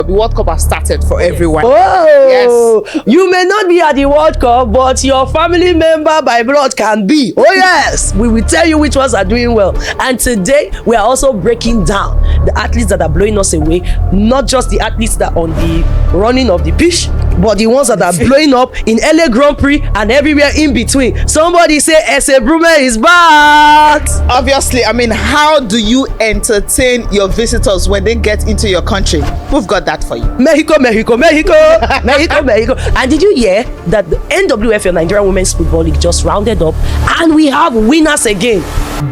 The World Cup has started for everyone. Oh, yes. You may not be at the World Cup, but your family member by blood can be. Oh yes, we will tell you which ones are doing well. And today we are also breaking down the athletes that are blowing us away. Not just the athletes that are on the running of the pitch, but the ones that are blowing up in LA Grand Prix and everywhere in between. Somebody say Ese Brume is back. Obviously, I mean, how do you entertain your visitors when they get into your country? We've got that for you. Mexico. And did you hear that the NWFL Nigerian Women's Football League just rounded up and we have winners again?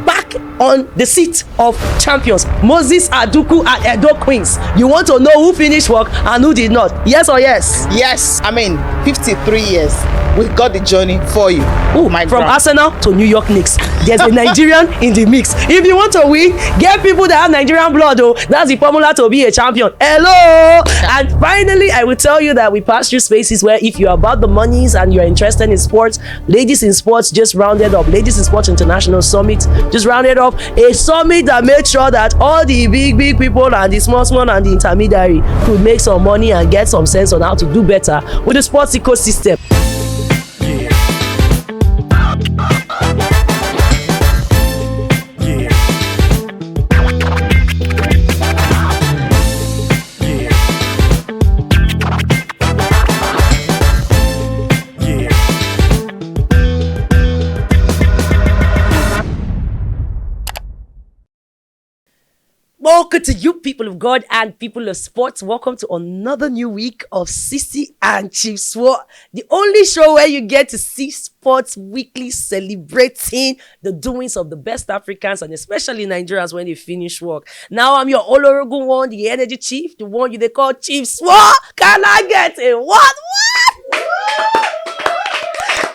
Back on the seat of champions, Moses Aduku and Edo Queens. You want to know who finished work and who did not? Yes or yes? Yes. I mean, 53 years. We've got the journey for you. Oh my God. From Arsenal to New York Knicks. There's a Nigerian in the mix. If you want to win, get people that have Nigerian blood. Oh, that's the formula to be a champion. Hello. And finally, I will tell you that we pass through spaces where if you're about the monies and you're interested in sports, Ladies in Sports just rounded up. Ladies in Sports International Summit just rounded up. A summit that made sure that all the big people and the small and the intermediary could make some money and get some sense on how to do better with the sports ecosystem. Welcome to you, people of God and people of sports. Welcome to another new week of Cece and Chief Swat, the only show where you get to see Sports Weekly celebrating the doings of the best Africans and especially Nigerians when they finish work. Now I'm your Olorogun one, the energy chief, the one they call Chief Swat. Can I get a what?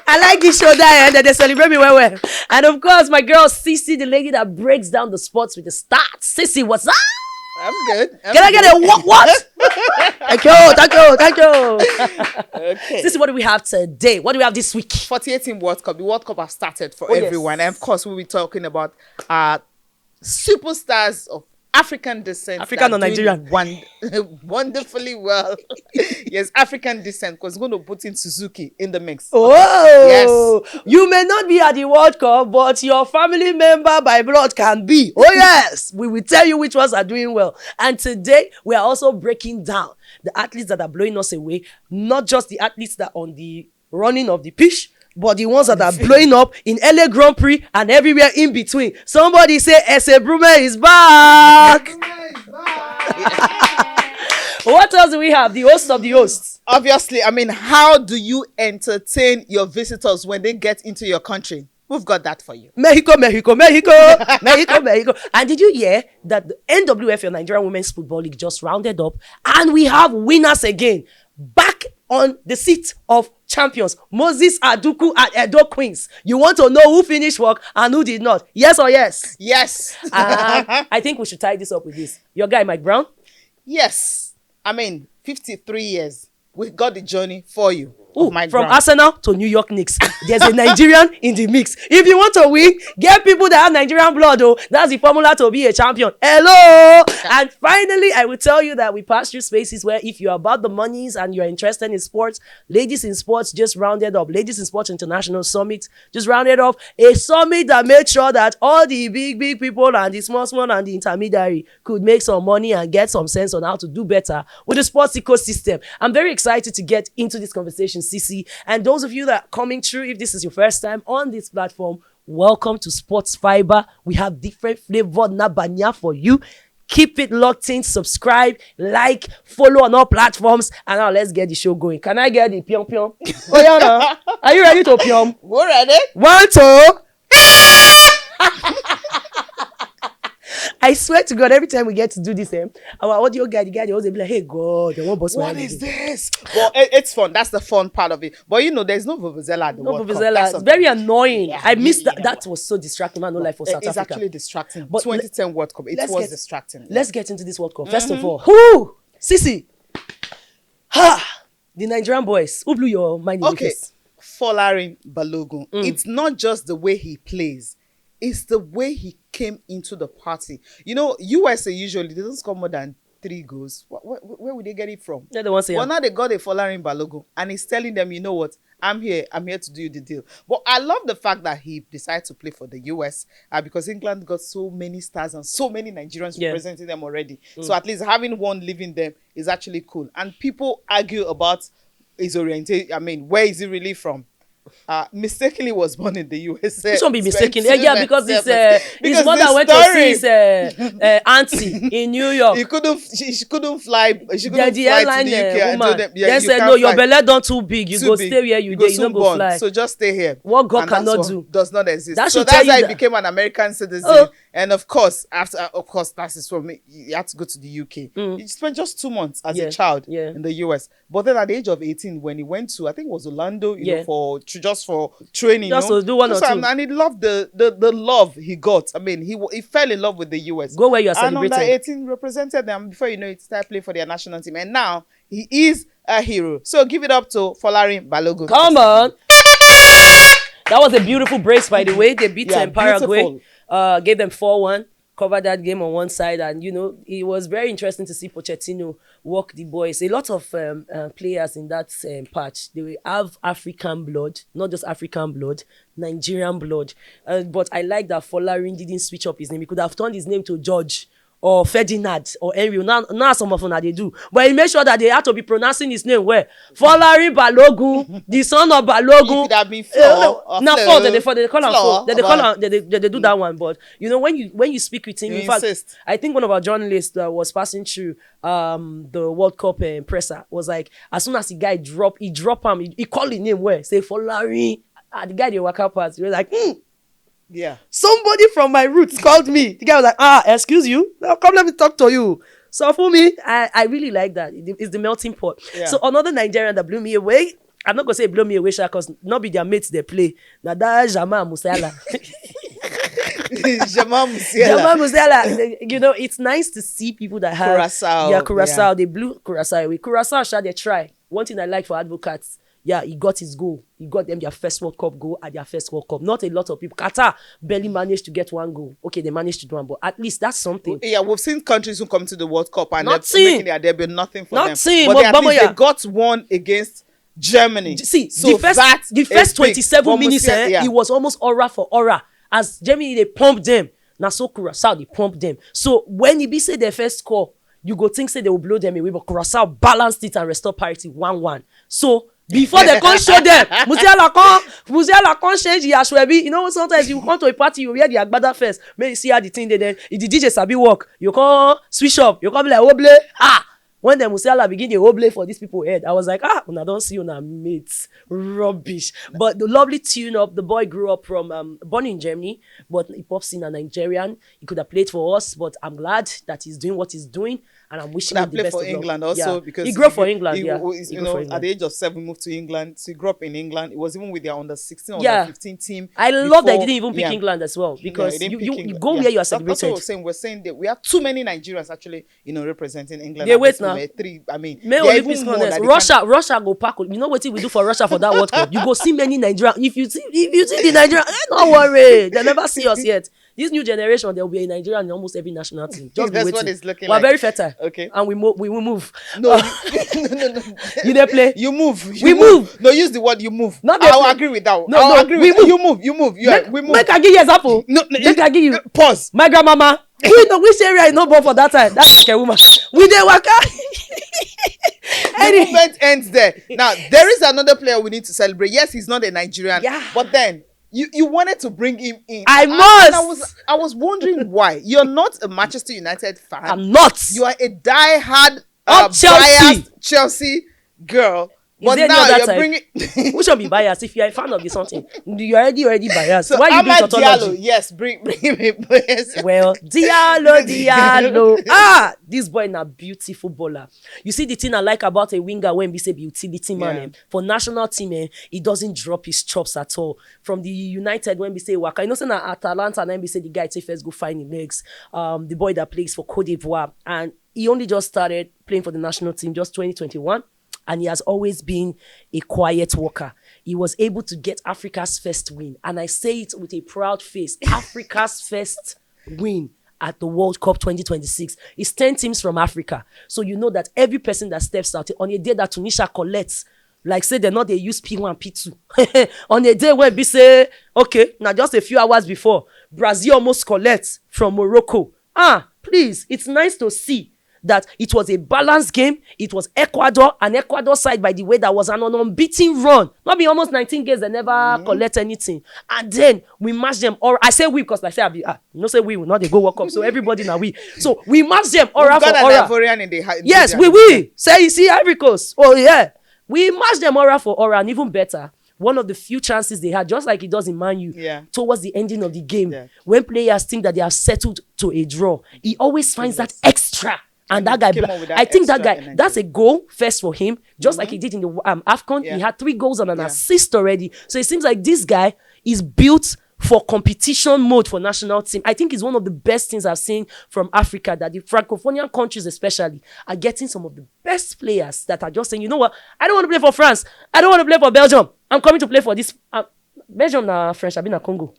I like this show that they celebrate me well. And of course, my girl Cece, the lady that breaks down the sports with the stats. Cece, what's up? I'm good. Can I get a what? Thank you. Okay. Cece, what do we have today? What do we have this week? 48 World Cup. The World Cup has started for everyone. Yes. And of course, we'll be talking about superstars of African descent. African or Nigerian? Wonderfully well. Yes, African descent, because we're going to put in Suzuki in the mix. Oh, yes. You may not be at the World Cup, but your family member by blood can be. Oh, yes. We will tell you which ones are doing well. And today, we are also breaking down the athletes that are blowing us away. Not just the athletes that are on the running of the pitch, but the ones that are blowing up in LA Grand Prix and everywhere in between. Somebody say Ese Brume is back. What else do we have? The host of the hosts. Obviously, I mean, how do you entertain your visitors when they get into your country? We've got that for you. Mexico. And did you hear that the NWFL Nigerian Women's Football League just rounded up and we have winners again? Back on the seat of champions, Moses Aduku and Edo Queens. You want to know who finished work and who did not? Yes or yes? Yes. I think we should tie this up with this. Your guy, Mike Brown? Yes. I mean, 53 years. We've got the journey for you. Ooh, from Arsenal to New York Knicks. There's a Nigerian in the mix. If you want to win, get people that have Nigerian blood. Oh, that's the formula to be a champion. Hello. And finally, I will tell you that we pass through spaces where if you're about the monies and you're interested in sports, Ladies in Sports just rounded up. Ladies in Sports International Summit just rounded off. A summit that made sure that all the big people and the small and the intermediary could make some money and get some sense on how to do better with the sports ecosystem. I'm very excited to get into this conversation, Cece. And those of you that are coming through, if this is your first time on this platform, welcome to Sports Fiber. We have different flavored nabanya for you. Keep it locked in, subscribe, like, follow on all platforms, and now let's get the show going. Can I get the pion pion? Oh yeah, no. Are you ready to pion? We're ready. 1, 2. I swear to God, every time we get to do this, our audio guy, the guy, they always be like, hey, God, they won't boss my What is this? Well, it's fun. That's the fun part of it. But you know, there's no Vuvuzela at the World Cup. It's very annoying. Yeah, I missed that. That was so distracting, man. No life for South Africa. It's actually distracting. But 2010 World Cup, it was distracting. Let's get into this World Cup. First of all, who? Cece. The Nigerian boys. Who blew your mind in the face? Folarin Balogun. It's not just the way he plays. It's the way he came into the party. You know, USA usually doesn't score more than 3 goals. Where would they get it from? Yeah, they want to say. Well, now they got a Folarin Balogun, and he's telling them, you know what? I'm here to do the deal. But I love the fact that he decided to play for the US because England got so many stars and so many Nigerians representing them already. So at least having one leaving them is actually cool. And people argue about his orientation. I mean, where is he really from? Mistakenly was born in the USA. This won't be mistaken. Yeah, because his mother went to see his auntie in New York. She couldn't fly. She couldn't the fly airline to the UK and woman. do them. They said, no, your belly don't too big. You go stay where you go. You don't go fly. So just stay here. What God cannot do does not exist. That So that's how he became an American citizen. And of course, that is for me. You had to go to the UK. He spent just 2 months as a child in the US. But then at the age of 18, when he went to, I think it was Orlando, you know, for training, just to do one or two. And he loved the love he got. I mean, he fell in love with the US. Go where you are celebrating. And under 18 represented them before you know it, started playing for their national team. And now he is a hero. So give it up to Folarin Balogun. Come on. That was a beautiful brace, by the way. They beat Paraguay. Gave them 4-1. Covered that game on one side, and you know it was very interesting to see Pochettino walk the boys. A lot of players in that patch, they will have African blood, not just African blood, Nigerian blood. But I like that Folarin didn't switch up his name. He could have turned his name to George or Ferdinand or Henry. Now some of them they do, but he made sure that they had to be pronouncing his name well. Folarin Balogun, the son of Balogun. It could have been Flo. Now Flo, they call him Flo. They do that one. But you know when you speak with him, in fact, I think one of our journalists was passing through the World Cup presser was like, as soon as the guy drop him, he called his name well, say Folarin. The guy they walk up past, he was like, yeah. Somebody from my roots called me. The guy was like, excuse you? Now come let me talk to you. So for me, I really like that. It's the melting pot. Yeah. So another Nigerian that blew me away, I'm not going to say blow me away, because not be their mates they play. Now that's Jamal Musiala. Jamal Musiala. You know, it's nice to see people that have Curacao. Yeah, Curacao. Yeah. They blew Curacao away. Curacao shall they try. One thing I like for advocates, yeah, he got his goal. He got them their first World Cup goal at their first World Cup. Not a lot of people. Qatar barely managed to get one goal. Okay, they managed to do one, but at least that's something. Yeah, we've seen countries who come to the World Cup and they're making their debut, nothing for them. Nothing. But at least they got one against Germany. See, so the first 27 minutes, it was almost aura for aura. As Germany, they pumped them. Now, so Curacao, they pumped them. So when it be say their first score, you go think say they will blow them away, but Curacao balanced it and restored parity 1-1. So before they can't show them, Musiala can't change the Ashwebi. You know, sometimes you come to a party, you wear the Agbada first. May you see how the thing they then. If the DJ sabi work, you can't switch up. You can't be like, Oble. When the Musiala begin the Oble for these people head, I was like, when I don't see you now, mates. Rubbish. But the lovely tune up, the boy grew up from, born in Germany, but he pops in a Nigerian. He could have played for us, but I'm glad that he's doing what he's doing. And I'm wishing him the best for England also, because he grew up for England. He at the age of 7 moved to England. So he grew up in England. It was even with their under 16 or under 15 team. I love that he didn't even pick England as well, because you go where you are celebrated. That's what we're saying that we have too many Nigerians actually, representing England. Yeah, wait now. Russia go pack. You know what we do for Russia for that World Cup? You go see many Nigerians. If you see the Nigerian, don't worry. They never see us yet. This new generation, there will be a Nigerian in almost every national team. Just that's be what it's looking We're like. very fertile. Okay. And we will move. No, no. You dey play? You move. We move. No, use the word you move. I'll agree with that. No, I'll agree with that. You move. We move. Make I give you example. Make I give you. Pause. My grandmama. Which area is not born for that time? That's like a woman. We dey waka. The movement ends there. Now, there is another player we need to celebrate. Yes, he's not a Nigerian. Yeah. But then, you wanted to bring him in. I must. I was wondering why. You're not a Manchester United fan. I'm not. You are a die-hard Chelsea girl. But now you're bringing. We should be biased. If you're a fan of something, you're already biased. So why you doing tautology? Yes, bring him in, please. Well, Diallo. This boy na beautiful baller. You see the thing I like about a winger when we say utility man. For national team, he doesn't drop his chops at all. From the United, when we say waka, you know, say na Atalanta, and then we say the guy take first go find his legs. The boy that plays for Cote d'Ivoire, and he only just started playing for the national team just 2021. And he has always been a quiet worker. He was able to get Africa's first win. And I say it with a proud face. Africa's first win. at the World Cup 2026. It's 10 teams from Africa. So you know that every person that steps out on a day that Tunisia collects, like say they're not they use P1, P2. On a day where we say, okay, now just a few hours before, Brazil almost collects from Morocco. Please, it's nice to see that it was a balanced game. It was an Ecuador side, by the way, that was an unbeaten run. Not be almost 19 games, they never collect anything. And then we match them. Or I say we because I say say we will not they go World Cup. So everybody now we. So we match them aura for aura. Yes, we. Say you see Ivory Coast. Oh yeah, we match them aura for aura, and even better. One of the few chances they had, just like it does in Man U, towards the ending of the game, when players think that they have settled to a draw, he always finds that extra. And that guy, I think that guy, energy. That's a goal first for him, just like he did in the AFCON. He had 3 goals and an assist already. So it seems like this guy is built for competition mode for national team. I think it's one of the best things I've seen from Africa, that the Francophonian countries especially are getting some of the best players that are just saying, you know what, I don't want to play for France. I don't want to play for Belgium. I'm coming to play for this. Belgium na French, I've been at Congo.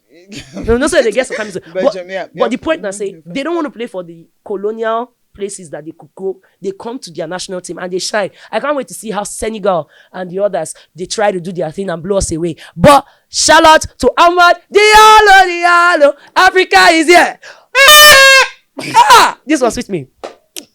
No, say they get some kind of Belgium, but the point I say, they don't want to play for the colonial places that they could go. They come to their national team and they shine. I can't wait to see how Senegal and the others, they try to do their thing and blow us away. But shout out to Ahmad Diallo. Africa is here. This was with me.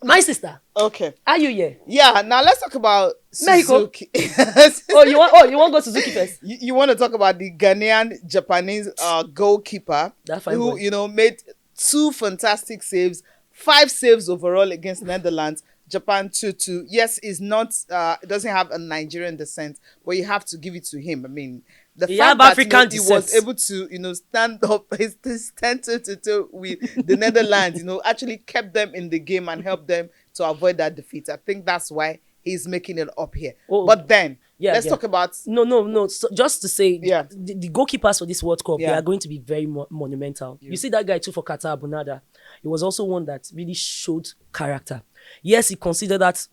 My sister. Okay. Are you here? Yeah. Now let's talk about Suzuki. you want to go Suzuki first? You want to talk about the Ghanaian Japanese goalkeeper who made 2 fantastic saves. 5 saves overall against Netherlands. Japan 2-2. Yes, is not doesn't have a Nigerian descent, but you have to give it to him. I mean, the fact that he was able to stand up, stand toe with the Netherlands, actually kept them in the game and helped them to avoid that defeat. I think that's why he's making it up here. But then let's talk about no. So just to say, the goalkeepers for this World Cup, they are going to be very monumental. You see that guy too for Qatar, Bunada. He was also one that really showed character. Yes, he considered that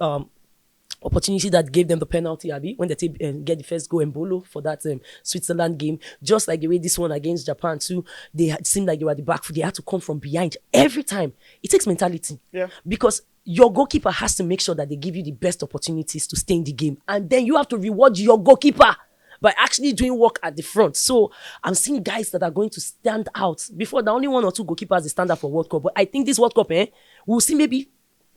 opportunity that gave them the penalty, when they get the first goal in Bolo for that Switzerland game. Just like the way this one against Japan too, it seemed like they were at the back. They had to come from behind every time. It takes mentality. Because your goalkeeper has to make sure that they give you the best opportunities to stay in the game. And then you have to reward your goalkeeper by actually doing work at the front. So I'm seeing guys that are going to stand out. Before, the only 1 or 2 goalkeepers they stand out for World Cup. But I think this World Cup, we'll see maybe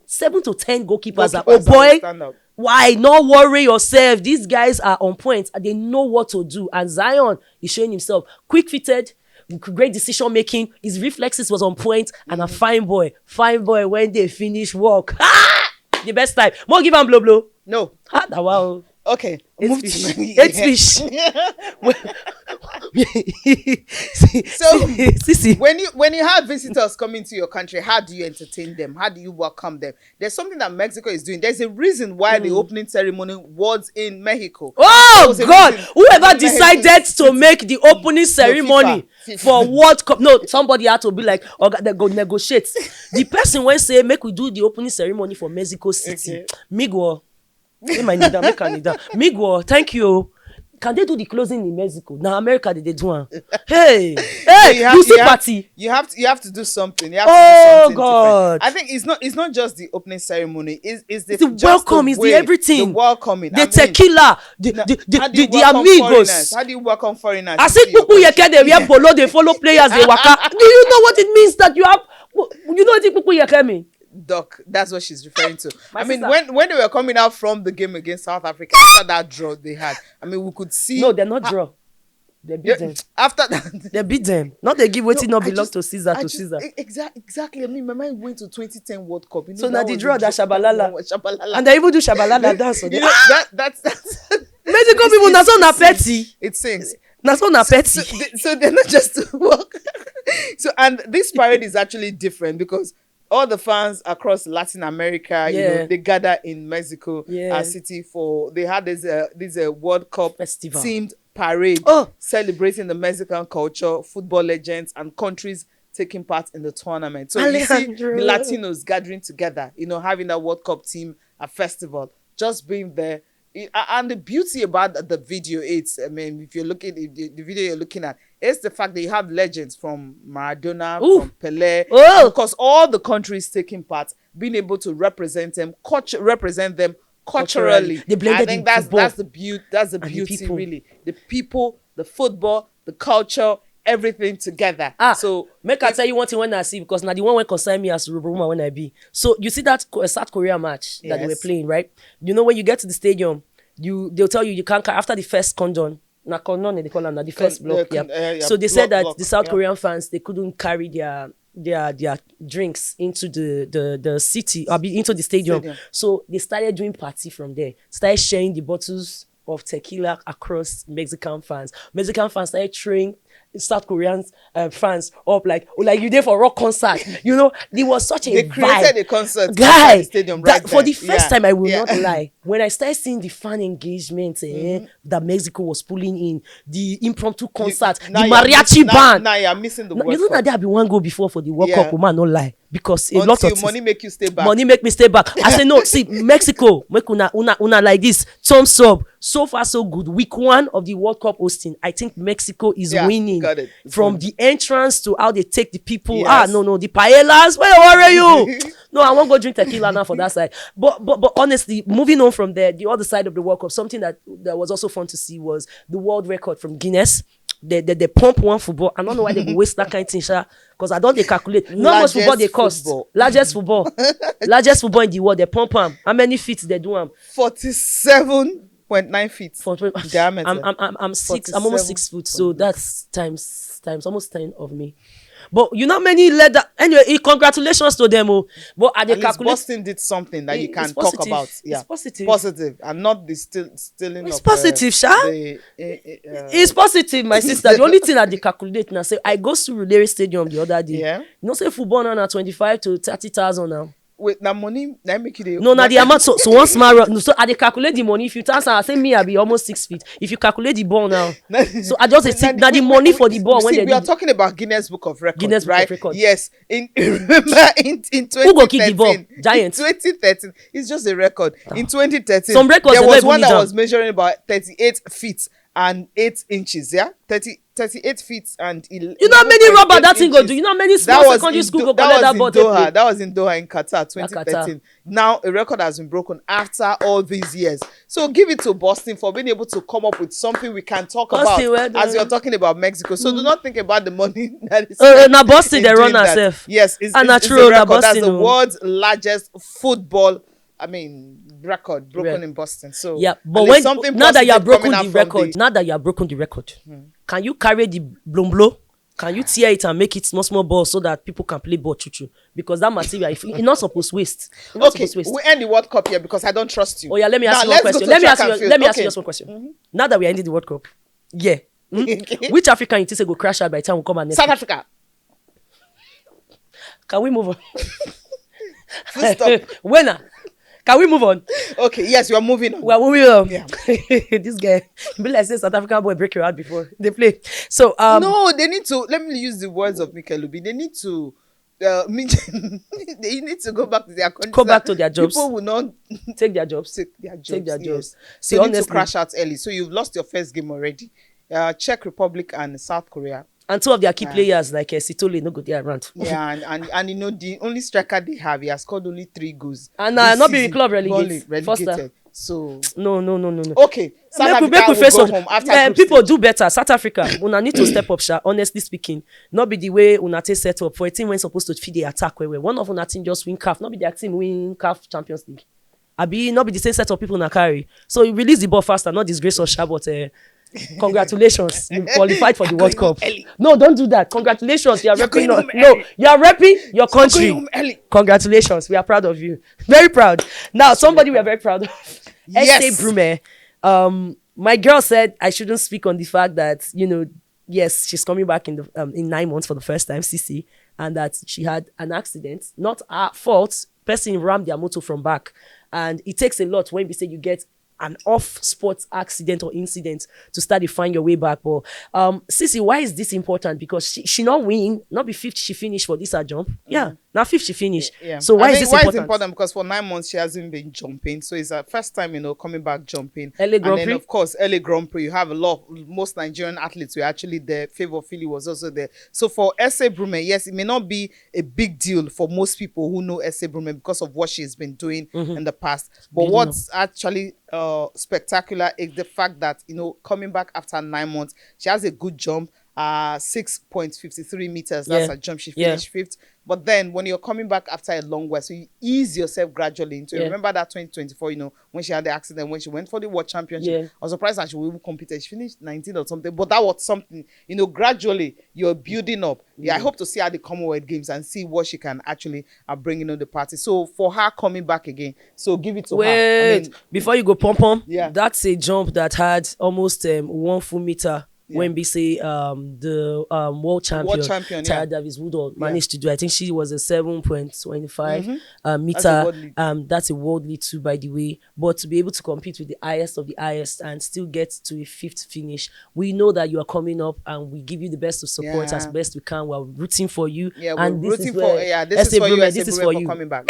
7 to 10 goalkeepers why not worry yourself? These guys are on point and they know what to do. And Zion is showing himself quick-footed, great decision making. His reflexes was on point, and a fine boy when they finish work. The best time. More give him blow. No. Wow. Okay. It's fish. So Cece, when you have visitors coming to your country, how do you entertain them? How do you welcome them? There's something that Mexico is doing. There's a reason why the opening ceremony was in Mexico. Oh God! Whoever decided to make the opening ceremony for World Cup, no, somebody had to be like, they go negotiate. The person when say make we do the opening ceremony for Mexico City, Miguel. Miguel, thank you. Can they do the closing in Mexico? Now America they do one. Hey, you see party. You have to do something. You have to do something God! Different. I think it's not just the opening ceremony. It's the welcome. It's the everything. The welcoming. The tequila. The amigos. How do you welcome foreigners? I see people here they wear polo. They follow players. They waka. Do you know what it means that you have? You know what people here mean? Doc, that's what she's referring to. I mean, when they were coming out from the game against South Africa, after that draw they had, I mean, we could see. No, they're not draw. They beat them. After that, they beat them. Not they give what not belong to Caesar to Caesar. Exactly. I mean, my mind went to 2010 World Cup. So now they draw that shabalala, and they even do shabalala dance. You know, that's Mexico people. That's not petty. It sings. That's not petty. So they're not just to work. So and this parade is actually different because all the fans across Latin America, they gather in Mexico City they had this World Cup festival themed parade celebrating the Mexican culture, football legends, and countries taking part in the tournament. So you see the Latinos gathering together, having that World Cup team, a festival, just being there. And the beauty about the video, if you're looking at the video you're looking at, It's the fact that you have legends from Maradona, Ooh. from Pelé, Oh. and of course all the countries taking part, being able to represent them culturally. They blended I think the football that's the beauty. That's the and the beauty, people. really. The people, the football, the culture, everything together. So make I tell you one thing when I see, because now the one when concern me as Roma when I be. So you see that South Korea match that they were Yes. playing, right? You know when you get to the stadium, they'll tell you can't after the first condon. Na condon they call them the first block. So they said that the South Korean fans, they couldn't carry their drinks into the city or into the stadium. So they started doing party from there. Started sharing the bottles of tequila across Mexican fans. Mexican fans started throwing South Korean fans up like you there for rock concert. You know, it was such a they created vibe. a concert Guy, the stadium right for the there. first time, I will not lie. When I started seeing the fan engagement that Mexico was pulling in, the impromptu concert, the mariachi band. Now you're missing the World You know that Cup. there have been one go before for the World Cup, woman, no lie. Because a lot of money make you stay back. money make me stay back. I say no, see, Mexico, make una like this. Thumbs up. So far, so good. Week 1 of the World Cup hosting. I think Mexico is winning. Got it. From the entrance to how they take the people. Yes. No, the paellas. Where are you? No, I won't go drink tequila now for that side. But honestly, moving on from there, the other side of the World Cup, something that was also fun to see was the world record from Guinness. They pump one football. I don't know why they waste that kind of thing, because I don't they calculate. Not much football they cost. Largest football. Largest football in the world. They pump them. How many feet they do them? 47.9 feet diameter. I'm 6. I'm almost 6 foot. So that's times almost 10 of me. But you know many led that anyway. Congratulations to them. But at the calculation, Boston did something that you can talk about. Yeah, it's positive, and not the stealing. It's of, positive, it's positive, my sister. The only thing I dey calculate now, say I go to Relay Stadium the other day. Yeah. You know, say football now 25 to 30,000 now. Wait, that money that make you No, the amount. So one small. So I dey calculate the money. If you answer, I say me, I be almost 6 feet. If you calculate the ball now, so I just say now the money for the ball when see, they we are talking about Guinness Book of Records. Guinness Book right? of Records. Yes. Remember in 2013. Who go kick the ball? Giants. 2013. It's just a record. In 2013, Some records there they was don't one even that need was measuring about 38 feet and 8 inches. Yeah, 38 feet and 11. You know how many rubber that thing go inches. do? You know how many small secondary school go collect that ball? Doha. That was in Doha in Qatar 2013. Now a record has been broken after all these years. So give it to Boston for being able to come up with something we can talk Boston, about as you're talking about Mexico. So do not think about the money that is now Boston they run herself. Yes, it's a true, record. That's Boston, the world's largest football record broken in Boston. So yeah, but now that you have broken the record, can you carry the blow? Can you tear it and make it small ball so that people can play ball choo? Because that material, if you're not supposed to waste. Okay, we end the World Cup here because I don't trust you. Oh yeah, let me ask you one question. Let me ask you just one question. Now that we are ending the World Cup, which African you think go crash out by the time we come and South Africa. Can we move on? Stop. Winner. Can we move on? Okay, yes, you are moving on. Well, moving on. Yeah. This guy, be like say South African boy break your heart before they play. So no, they need to. Let me use the words of Mikel Lubi. They need to. They need to go back to their country. Go back to their jobs. People will not take their jobs. Take their jobs. Yes. So you need to crash out early. So you've lost your first game already. Czech Republic and South Korea. And 2 of their key players like Sitole no go there around. Yeah, and you know the only striker they have, he has scored only 3 goals. And not be club relegated. Relegated. So no. Okay, South Africa will go home after people do better. South Africa, una need to step up, honestly speaking. Not be the way una take set up for a team when supposed to feed the attack where one of una team just win CAF, not be their team win CAF Champions League. Not be the same set of people na carry. So you release the ball faster, not disgrace or but congratulations, you qualified for the World Cup. No, don't do that. Congratulations, you are repping. No, you are repping your country. Congratulations, we are proud of you. Very proud. Now, somebody we are very proud of. Yes. Ese Brume. My girl said I shouldn't speak on the fact that yes, she's coming back in 9 months for the first time, Cece, and that she had an accident, not her fault. Person rammed their motor from back, and it takes a lot when we say you get an off-sport accident or incident to start to find your way back. But Cece, why is this important? Because she not win, not be 5th, she finished for this jump. Yeah, Now 5th she finished. Yeah. So why is this important? It's important? Because for 9 months she hasn't been jumping. So it's her first time, coming back jumping. LA Grand Prix. And then of course, LA Grand Prix, you have most Nigerian athletes were actually there. Favour Ofili was also there. So for Ese Brume, yes, it may not be a big deal for most people who know Ese Brume because of what she's been doing in the past. But what's actually spectacular is the fact that, coming back after 9 months, she has a good jump. 6.53 meters. That's a jump. She finished 5th. But then when you're coming back after a long while, so you ease yourself gradually into it. Remember that 2024, when she had the accident, when she went for the World Championship, I was surprised that she even competed. She finished 19th or something. But that was something, gradually you're building up. Yeah, I hope to see her at the Commonwealth Games and see what she can actually bring into the party. So for her coming back again, so give it to her. Wait, before you go pom-pom, that's a jump that had almost 1 full meter. When we say the world champion Tara Davis Woodall managed to do, I think she was a 7.25 meter. That's a world lead too, by the way. But to be able to compete with the highest of the highest and still get to a 5th finish, we know that you are coming up, and we give you the best of support as best we can. We're rooting for you. Yeah, and we're rooting for this is for you. This is for you coming back.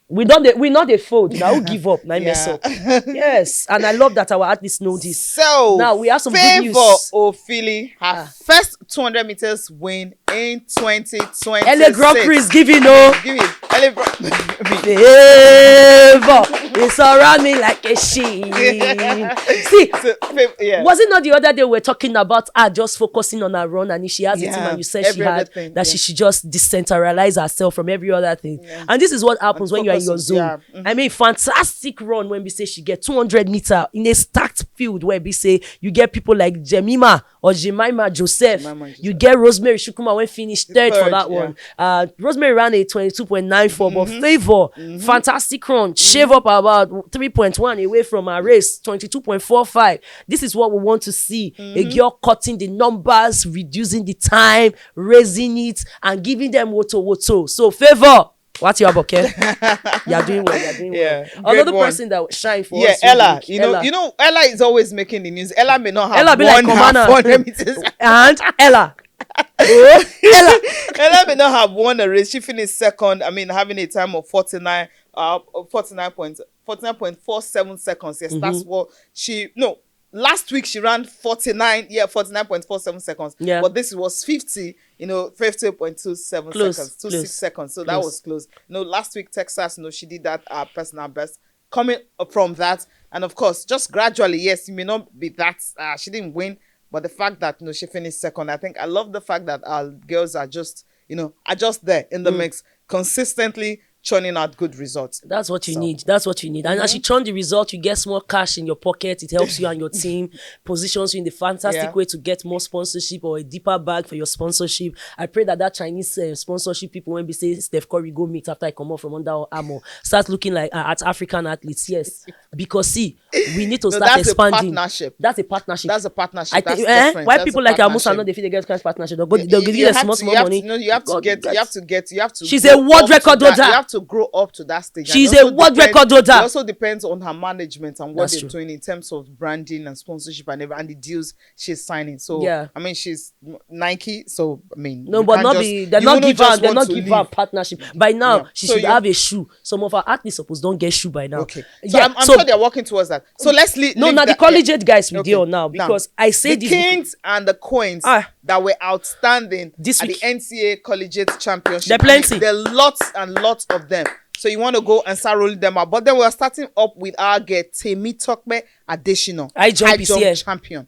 We not a fold. Now give up. Now mess up. Yes, and I love that our athletes know this. So now we have some good news. Favour Ofili, her first 200 meters win in 2020. LA Grand Prix is giving Give it. Favour, it's around me like a sheep. See, was it not the other day we were talking about her just focusing on her run, and if she has a team, and you said she should just decentralize herself from every other thing. And this is what happens when you are in your zone. I mean, fantastic run when we say she get 200 meter in a stacked field where we say you get people like Jemima Joseph. You get Rosemary Shukuma when finished third for that one. Rosemary ran a 22.94, but Favour, fantastic run, shave up about 3.1 away from her race, 22.45. This is what we want to see. A girl cutting the numbers, reducing the time, raising it, and giving them woto. So Favour, what's your book? You're doing well. Another person that shine for us. Ella. Ella is always making the news. Ella may not have won her 400 meters. And Ella may not have won a race. She finished second. I mean, having a time of 49.47 seconds. Yes, that's what last week she ran 49.47 seconds. Yeah. But this was 50.27 seconds, 26 seconds. So that was close. Last week Texas, she did that personal best. Coming from that, and of course, just gradually, yes, you may not be that. She didn't win, but the fact that she finished second, I think I love the fact that our girls are just there in the mix consistently, churning out good results. That's what you need. And as you churn the result, you get more cash in your pocket. It helps you and your team, positions you in the fantastic way to get more sponsorship or a deeper bag for your sponsorship. I pray that Chinese sponsorship people, when we say Steph Curry go meet after I come out from Under Armour, start looking like at African athletes. Yes, because see, we need to start expanding. That's a partnership. That's I think why people like Amusa not they feel they get kind of partnership. They'll give you small money. You have to get. She's a world record holder. You have to grow up to that stage. She's a world record holder. It also depends on her management and what they're doing in terms of branding and sponsorship and the deals she's signing. So I mean, she's Nike. So I mean, they're not give her partnership by now. She should have a shoe. Some of our athletes suppose don't get shoe by now. Okay, so I'm sure they're working towards that. So let's leave. No, now the collegiate guys we deal now because I say the kings and the coins that were outstanding at the NCAA collegiate championship. There are plenty. There are lots and lots of them. So you want to go and start rolling them out. But then we're starting up with our get Temitope Adesina. High jump champion.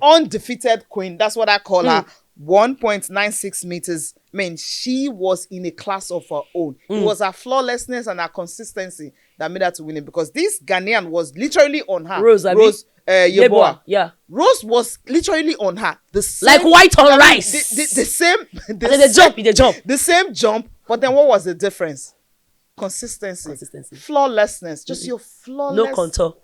Undefeated queen. That's what I call her. 1.96 meters. Man, she was in a class of her own. It was her flawlessness and her consistency that made her to win it, because this Ghanaian was literally on her. Rose Yeboah. Yeah. Rose was literally on her. The same, like white on rice. The same. The jump. The same jump. But then what was the difference? Consistency. Flawlessness. Just your flawless. No contour.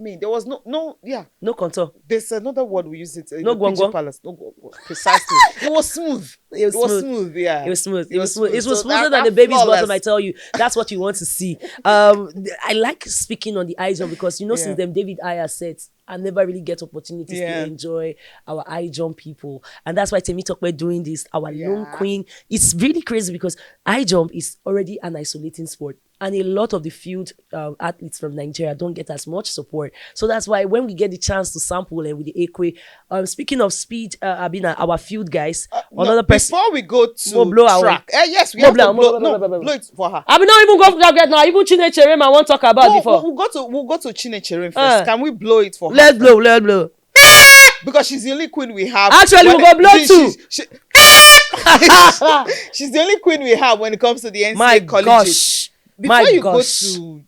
mean, there was No contour. There's another word we use it. No guango. Palace. No guango. Precisely. It was smooth. It was smooth. Yeah. It was smooth. It was smooth. smoother than the baby's bottom. I tell you, that's what you want to see. I like speaking on the high jump because since them David Aya said, I never really get opportunities to enjoy our high jump people, and that's why Temitope doing this. Our lone queen. It's really crazy because high jump is already an isolating sport. And a lot of the field athletes from Nigeria don't get as much support. So that's why when we get the chance to sample and with the Ekwe, speaking of speed, our field guys, another person. Before we go to blow track, yes, we have to blow it for her. I mean, not even go for that now. Even Chinecherem, I want to talk about before. We'll go to Chinecherem first. Can we blow it for her? Let's blow. Because she's the only queen we have. Actually, we'll go blow too. She's the only queen we have when it comes to the NCAA My colleges. gosh. Before you go to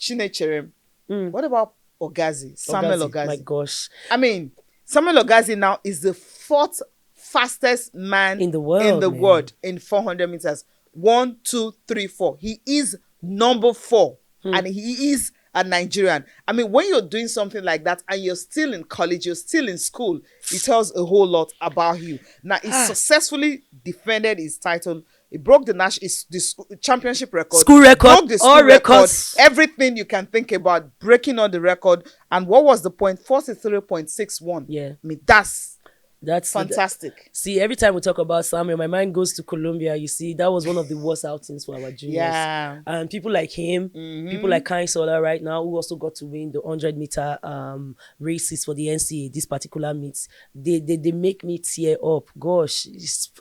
Chinecherem, what about Ogazi? Samuel Ogazi. My gosh. I mean, Samuel Ogazi now is the 4th fastest man in the world in 400 meters. 1, 2, 3, 4. He is number 4 and he is a Nigerian. I mean, when you're doing something like that and you're still in college, you're still in school, it tells a whole lot about you. Now, he successfully defended his title. He broke the championship record. School record. Broke the school record. Everything you can think about, breaking on the record. And what was the point? 43.61. Yeah. I mean, that's fantastic. See, every time we talk about Samuel, my mind goes to Colombia. You see, that was one of the worst outings for our juniors. Yeah. And people like him, people like Kai Sola right now, who also got to win the 100-meter races for the NCAA, this particular meets, they make me tear up. Gosh,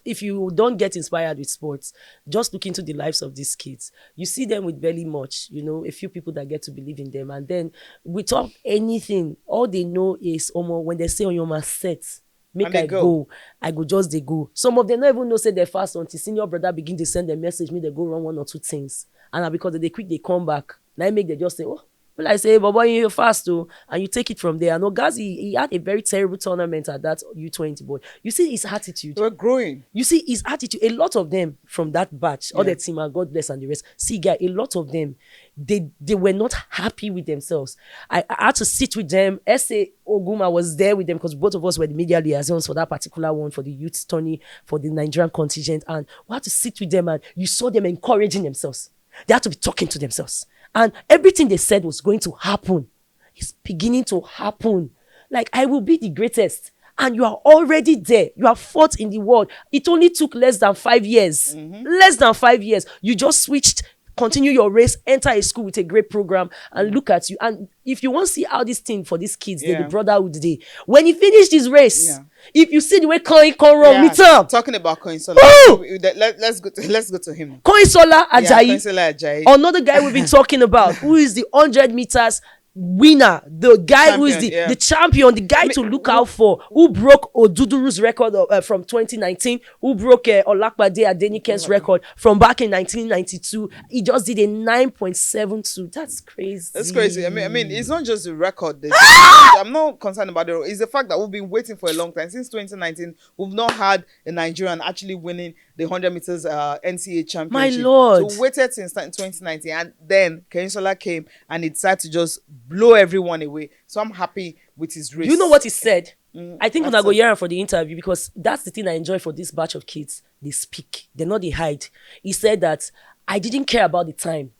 if you don't get inspired with sports, just look into the lives of these kids. You see them with barely much, a few people that get to believe in them. And then without anything, all they know is, when they say on your set, make I go. I go just they go. Some of them not even know say they're fast until senior brother begin to send a message, me they go run 1 or 2 things. And because they quick, they come back. Now I make they just say, oh, well, I say, but boy, you're fast too. And you take it from there. And Ogazi, he had a very terrible tournament at that U20 boy. You see his attitude. We're growing. You see his attitude. A lot of them from that batch, all the team, and God bless and the rest. See, guy, a lot of them, they were not happy with themselves. I had to sit with them. Ese Oguma was there with them because both of us were the media liaisons for that particular one, for the youth tourney, for the Nigerian contingent. And we had to sit with them and you saw them encouraging themselves. They had to be talking to themselves. And everything they said was going to happen. It's beginning to happen. Like, I will be the greatest. And you are already there. You are 4th in the world. It only took less than 5 years. Less than 5 years. You just switched, continue your race, enter a school with a great program, and look at you. And if you want to see how this thing for these kids, the brotherhood day, when he finished his race, if you see the way Coin run, meet up. Talking about Coin Sola, let's go to him. Coin Sola Ajayi. Another guy we've been talking about, who is the 100 meters winner, the guy who is the champion, the guy to look out for, who broke Oduduru's record from 2019, who broke Olakpade Adenike's record from back in 1992. He just did a 9.72. That's crazy. That's crazy. I mean, it's not just the record. I'm not concerned about it. It's the fact that we've been waiting for a long time. Since 2019, we've not had a Nigerian actually winning the 100 meters NCAA championship. My Lord. So we waited since 2019, and then Kensola came and he decided to just blow everyone away. So I'm happy with his race. You know what he said? I think when I go hear him for the interview, because that's the thing I enjoy for this batch of kids. They speak. They're not, they hide. He said that I didn't care about the time.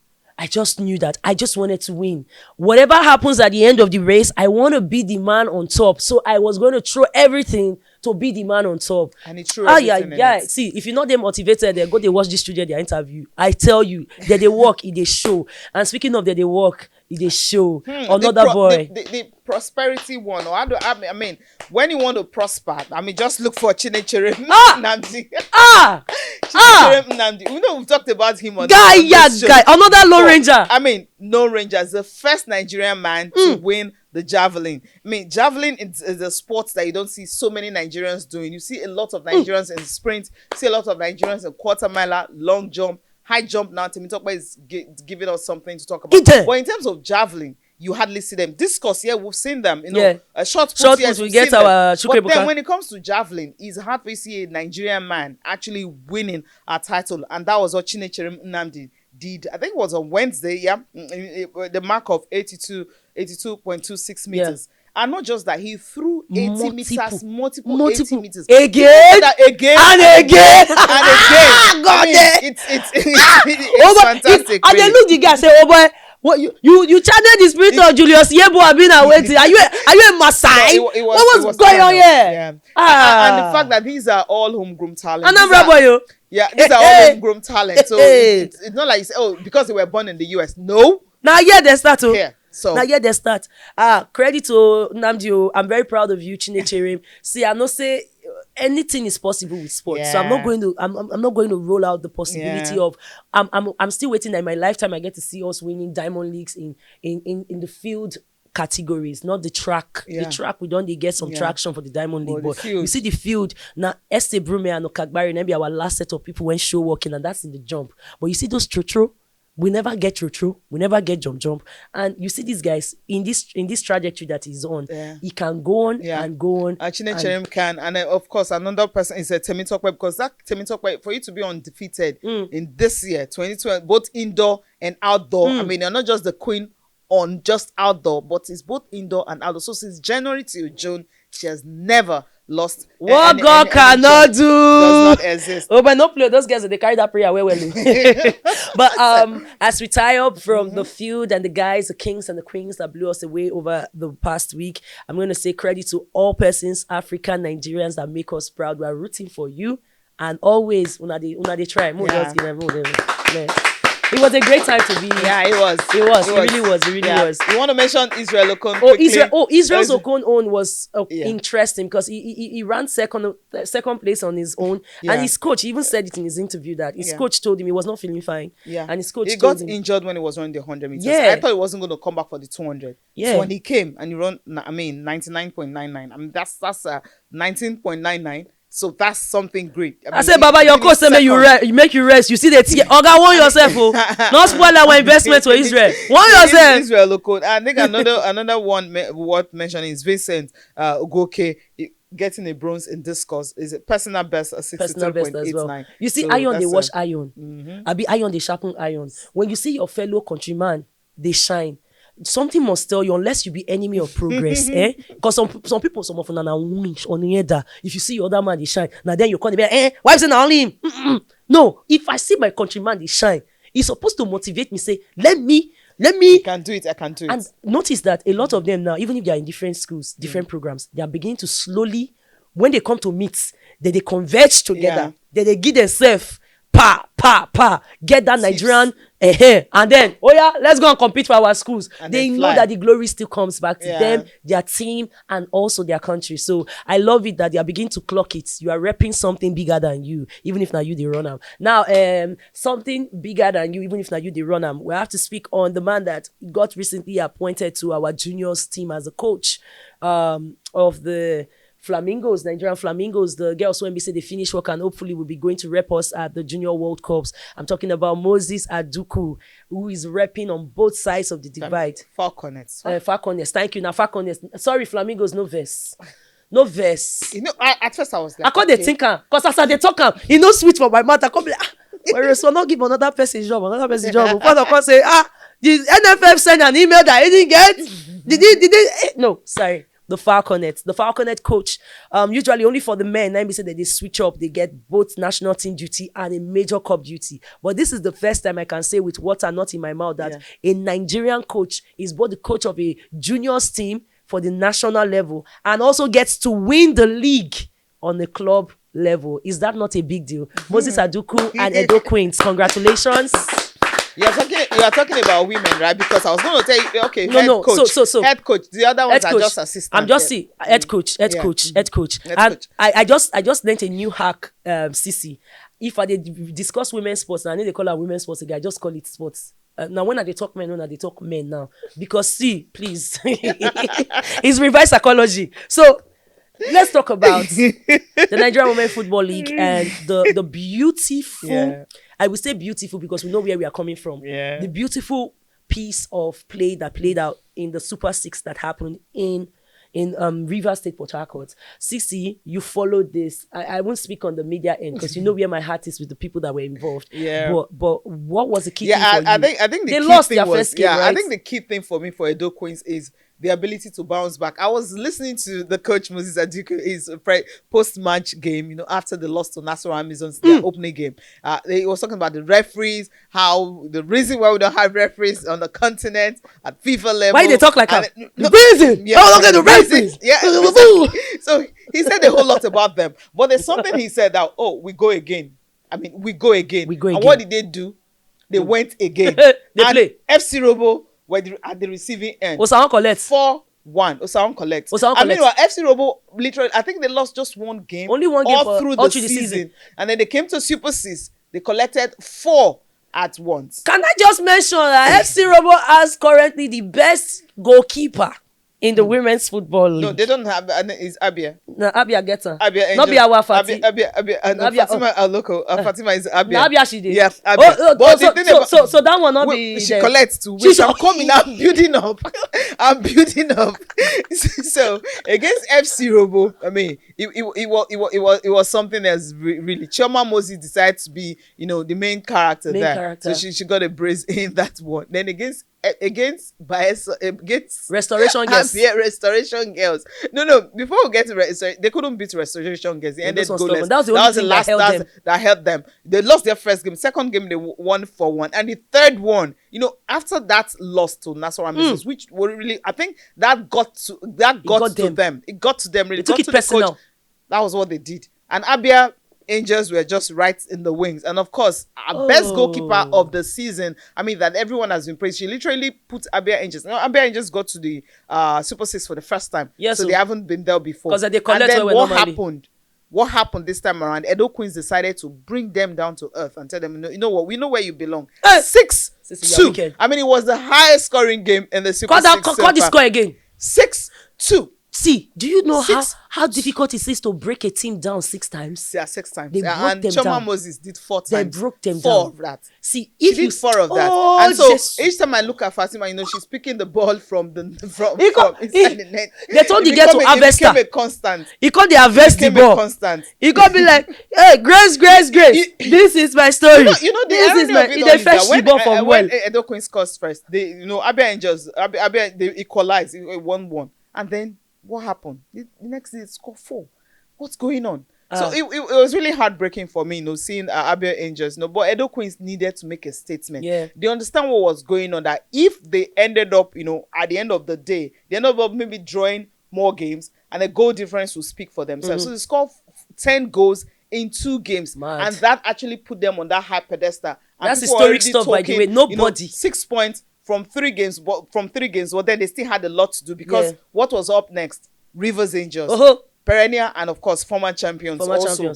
I just knew that I just wanted to win. Whatever happens at the end of the race, I want to be the man on top. So I was going to throw everything to be the man on top. And it's true. Yeah. See, if you're not them motivated, they go, they watch this studio, their interview. I tell you, that they work, they show. And speaking of that, they work, they show. Another boy. The prosperity one. Or I mean, when you want to prosper, I mean, just look for Chinecherem Nnamdi. Chinecherem Nnamdi. We know we've talked about him on guy. Another Lone Ranger. I mean, Lone Ranger is the first Nigerian man to win the javelin. I mean, javelin is a sport that you don't see so many Nigerians doing. You see a lot of Nigerians in sprint, see a lot of Nigerians in quarter miler, long jump, high jump. Now Temitope is giving us something to talk about. But in terms of javelin, you hardly see them. Discus, we've seen them. You know, a short put, yes, we get our But then when it comes to javelin, it's hard to see a Nigerian man actually winning a title, and that was what Chinecherem Nnamdi did, I think it was on Wednesday, the mark of 82.26 meters. And not just that, he threw 80 meters, multiple 80 meters. Again and again. God, it's fantastic. And then look the guy say, oh boy, what you channeled the spirit of Julius Yebo have been awaiting. Are you a Masai? What was going on here? Yeah. And the fact that these are all homegrown talents. Anambra boy, these are all homegrown talents. So it's not like you say, because they were born in the US. No. Now they start to. Yeah. So now they start. Credit to Namdi. I'm very proud of you, Chinecherim. See, I know say anything is possible with sports. So I'm not going to roll out the possibility of I'm still waiting that in my lifetime I get to see us winning diamond leagues in the field categories, not the track. The track we don't get some traction for the diamond league, but you see the field now. Ese Brume and Okagbari, maybe our last set of people went show walking, and that's in the jump. But you see those trotro. We never get through. We never get jump. And you see these guys in this trajectory that he's on. He can go on and go on. Actually, Cherem can. And of course, another person is Temitope, because that Temitope, for you to be undefeated in this year, 2020, both indoor and outdoor. I mean, you're not just the queen on just outdoor, but it's both indoor and outdoor. So since January till June, she has never lost. What God cannot do does not exist. Oh, but no play. Those guys, they carry that prayer well. But as we tie up from the field and the guys, the kings and the queens that blew us away over the past week, I'm going to say credit to all persons, African Nigerians that make us proud. We are rooting for you, and always una they try. It was a great time to be. Yeah, it was. It really was. You want to mention Israel Okon quickly? Israel's Okon own was interesting because he ran second place on his own, and his coach even said it in his interview that his coach told him he was not feeling fine. And his coach got injured when he was running the 100 meters. I thought he wasn't going to come back for the 200. So when he came and he ran, 99.99. I mean that's 19.99. So that's something great. I said, Baba, your coach said make you rest. You see the tear. Oga, warn yourself. Not spoil our investment for Israel. Warn yourself. Israel, look. I think another one worth mentioning is Vincent Ugoke getting a bronze in discus. Is a personal best at 63.89. Well. You see, iron, they wash iron. I be iron, they sharpen iron. When you see your fellow countryman, they shine. Something must tell you, unless you be enemy of progress, Because some people, some of them are winch on the other. If you see your other man, they shine. Now then you can't be why is it not only him? No, if I see my countryman, they shine. He's supposed to motivate me, say, let me. I can do it. And notice that a lot of them now, even if they are in different schools, different programs, they are beginning to slowly, when they come to meet, they converge together. They give themselves get that Nigerian and then let's go and compete for our schools. And they know that the glory still comes back to them, their team, and also their country. So I love it that they are beginning to clock it. You are repping something bigger than you, even if not you the runner. Now something bigger than you, even if not you the runner. We have to speak on the man that got recently appointed to our juniors team as a coach of the Flamingos, Nigerian Flamingos, the girls when we say they finish work and hopefully will be going to rep us at the Junior World Cups. I'm talking about Moses Aduku, who is repping on both sides of the divide. Falconets. Falconets. Thank you. Now Falconets. Sorry, Flamingos, no verse. No verse. You know, at first I was like, I call the thinker because as I they talk, he no sweet for my mouth. I come like, whereas so not give another person job. Before I can say, the NFF sent an email that he didn't get. Did they? No, sorry. The Falconet coach, usually only for the men, I say that they switch up, they get both national team duty and a major cup duty. But this is the first time I can say with water not in my mouth that a Nigerian coach is both the coach of a juniors team for the national level and also gets to win the league on the club level. Is that not a big deal? Moses Aduku and Edo Queens, congratulations. You are talking about women, right? Because I was going to tell you, okay, head coach. Head coach. The other ones are just assistants. I'm just head coach. And I just learned a new hack, Cece. If I discuss women's sports, and I need to call her women's sports again, I just call it sports. Now, when they talk men, when they talk men now. Because see, please, it's reverse psychology. So let's talk about the Nigerian Women Football League and the beautiful, I would say beautiful because we know where we are coming from. The beautiful piece of play that played out in the Super 6 that happened in in River State, Port Harcourt. Cece, you followed this. I won't speak on the media end because you know where my heart is with the people that were involved. Yeah. But what was the key thing for I you? think the they key lost thing their was, first game, right? I think the key thing for me for Edo Queens is the ability to bounce back. I was listening to the coach Moses Aduku, his post-match game, after the loss to Nassau Amazons, their opening game. He was talking about the referees, how the reason why we don't have referees on the continent at FIFA level. Why they talk like that? The reason! Yeah, look at the referees! Yeah. So he said a whole lot about them. But there's something he said that, we go again. We go again. And what did they do? They went again. They play. FC Robo were at the receiving end. Osaon collect. 4-1. Osaon collect. FC Robo, literally, I think they lost just one game. Only one game all through the season. And then they came to Super 6. They collected 4 at once. Can I just mention that FC Robo has currently the best goalkeeper in the women's football league? No, they don't have. It's Abia. No, Abia gets her. Abia not be our Fati. Abia. Fatima Aloko. Fatima is Abia. No, Abia she did. Yes, Abia. So that one not be. She collects too. I'm coming. I'm building up. So against FC Robo, it was something that's really. Chioma Moses decided to be, the main character there. So she got a brace in that one. Then against Bayelsa, against Restoration Girls. Yeah, Restoration Girls. No. Before we get to they couldn't beat Restoration Girls. They ended goalless. That was the last that helped them. They lost their first game. Second game they won 4-1, and the third one, after that loss to Nassau Amazons, which were really, I think that got to them. It got to them. Really. They took it personal. That was what they did. And Abia Angels were just right in the wings. And of course, our best goalkeeper of the season, that everyone has been praised. She literally put Abia Angels. Abia Angels got to the Super 6 for the first time. Yes, so they haven't been there before. Because they collect and then what happened this time around? Edo Queens decided to bring them down to earth and tell them, you know what? We know where you belong. 6-2. It was the highest scoring game in the Super 6. Call the score again. 6-2. See, do you know how difficult it is to break a team down 6 times? Yeah, 6 times. They broke them down. Moses did 4 times. They broke them 4 down. of that. See, if she did 4 of that. And so each time I look at Fatima, she's picking the ball from inside the net. They told the girl to harvest her. It became a constant. He called the harvest the ball. He could be like, hey, Grace. This is my story. This is my. They fetch the ball from well. When Edo Queens scores first, Abia Angels, they equalized 1-1, and then. What happened? The next day, they scored 4. What's going on? So it was really heartbreaking for me, seeing Abia Angels. But Edo Queens needed to make a statement. Yeah. They understand what was going on. That if they ended up, at the end of the day, they ended up maybe drawing more games, and the goal difference will speak for themselves. So they scored 10 goals in 2 games, and that actually put them on that high pedestal. And that's historic stuff, by the way. Nobody 6 points. From 3 games, well, then they still had a lot to do because what was up next? Rivers Angels, perennial, and of course former champions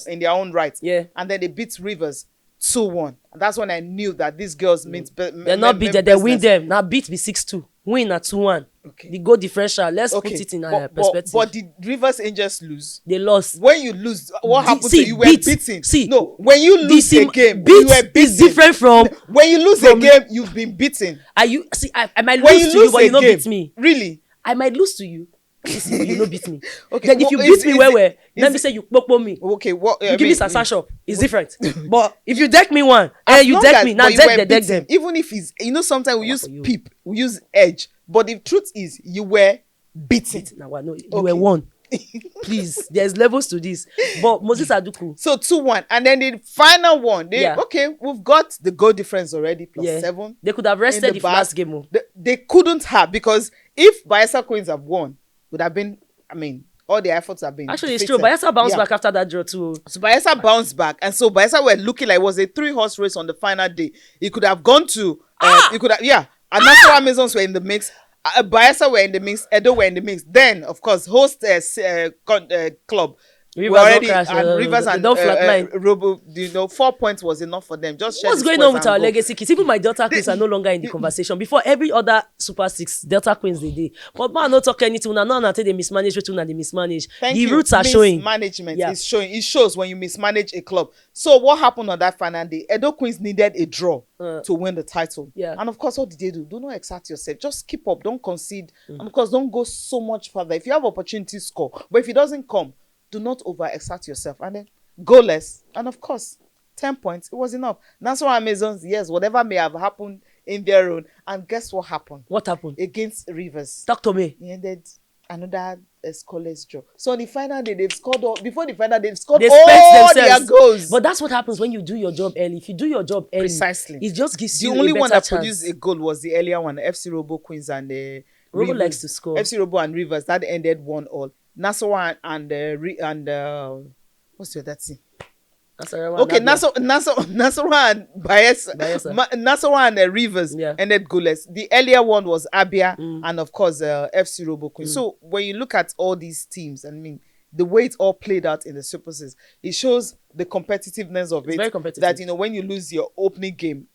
in their own right. Yeah, and then they beat Rivers 2-1. And that's when I knew that these girls they're not beat them. They win them. Now beat be 6-2. Win at 2-1. Okay. The goal differential. Let's put it in perspective. But did Rivers Angels lose? They lost. When you lose, what happened to you? You were beaten. See, no, when you lose a game, you were beaten. Is different from when you lose a game, you've been beaten. I might lose to you, but you don't beat me. Really? I might lose to you. You don't beat me. Okay. Then if you beat me let me say you poke me. Okay, what you give me Sasa shop. It's different. But if you deck me one, and you deck me, now deck them. Even if it's sometimes we use peep, we use edge. But the truth is you were beaten. Now no, you were won. Please, there's levels to this. But Moses Aduku. So 2-1. And then the final one, we've got the goal difference already, +7. They could have rested the last game. They couldn't have, because if Bayelsa Queens have won, would have been, all the efforts have been actually defeated. It's true. Bayelsa bounced back after that draw too. So Bayelsa bounced back, and so Bayelsa were looking like it was a 3-horse race on the final day. It could have gone to and Nassau Amazons were in the mix. Bayelsa were in the mix. Edo were in the mix. Then, of course, host club Rivers already don't crash, and Rivers they and don't flatline. Robo, 4 points was enough for them. Just share What's the going spoils on with and our go. legacy kids? Even my Delta Queens are no longer in the conversation. Before every other Super 6, Delta Queens they did. But man, not talk anything. Now, until they mismanage, they mismanage. Thank the you. roots are showing. Mismanagement Yeah. is showing. It shows when you mismanage a club. So what happened on that final day? Edo Queens needed a draw to win the title. Yeah. And of course, what did they do? Do not exert yourself. Just keep up. Don't concede. And of course, don't go so much further. If you have opportunity, score. But if it doesn't come, do not over-exert yourself. And then goalless. And of course, 10 points. It was enough. Nassau Amazons, yes, whatever may have happened in their own. And guess what happened? What happened? Against Rivers. Talk to me. He ended another scoreless draw. So on the final day, they've scored all, before the final day, they've scored They all spent their themselves. goals. But that's what happens when you do your job early. If you do your job early, Precisely. it just gives The you only a better one that chance. produced a goal was the earlier one, FC Robo Queens and Robo Rivers. likes to score. FC Robo and Rivers, that ended 1-1. Nassau and what's the other team? Okay, Nassau and Bayelsa. Nassau and Rivers ended goalless. The earlier one was Abia and of course FC Robo Queens. So when you look at all these teams, I mean, the way it all played out in the Super Six, it shows the competitiveness of it. Very competitive. That, you know, when you lose your opening game,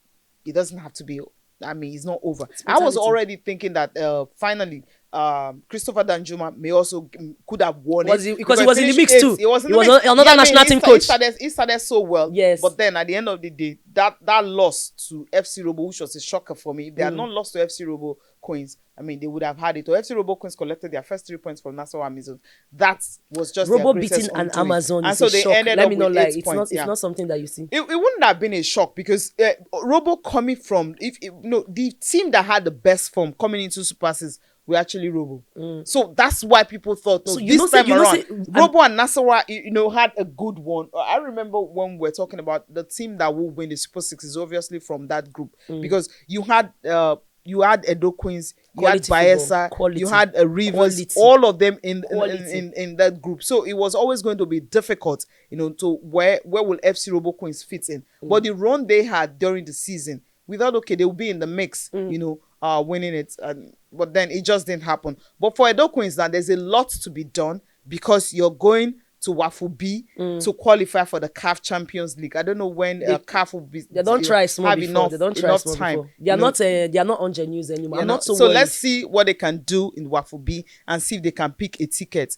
it doesn't have to be, I mean, it's not over. I was already thinking that finally Christopher Danjuma may also could have won it. Because he was in the mix too. He was another national team coach. He started so well. Yes. But then at the end of the day, that loss to FC Robo, which was a shocker for me. If they had not lost to FC Robo Queens, I mean, they would have had it. Or FC Robo Queens collected their first 3 points from Nassau Amazon. That was just Robo their beating an Amazon. And so they shock. ended Let up me with not lie. 8 points. It's not something that you see. It wouldn't have been a shock because Robo coming from the team that had the best form coming into Super Six were actually Robo. So that's why people thought this time around Robo and Nassau had a good one. I remember when we were talking about the team that will win the Super Six is obviously from that group because you had Edo Queens, you had Bayelsa, you had Rivers, all of them in that group. So it was always going to be difficult, to where will FC Robo Queens fit in. But the run they had during the season, we thought, okay, they will be in the mix, winning it. But then it just didn't happen. But for Edo Queens now, there's a lot to be done because you're going to WAFU B to qualify for the CAF Champions League. I don't know when CAF will be. They don't try small have before. They don't try small time. before. They are not on news anymore. I'm not so worried. Let's see what they can do in WAFU B and see if they can pick a ticket,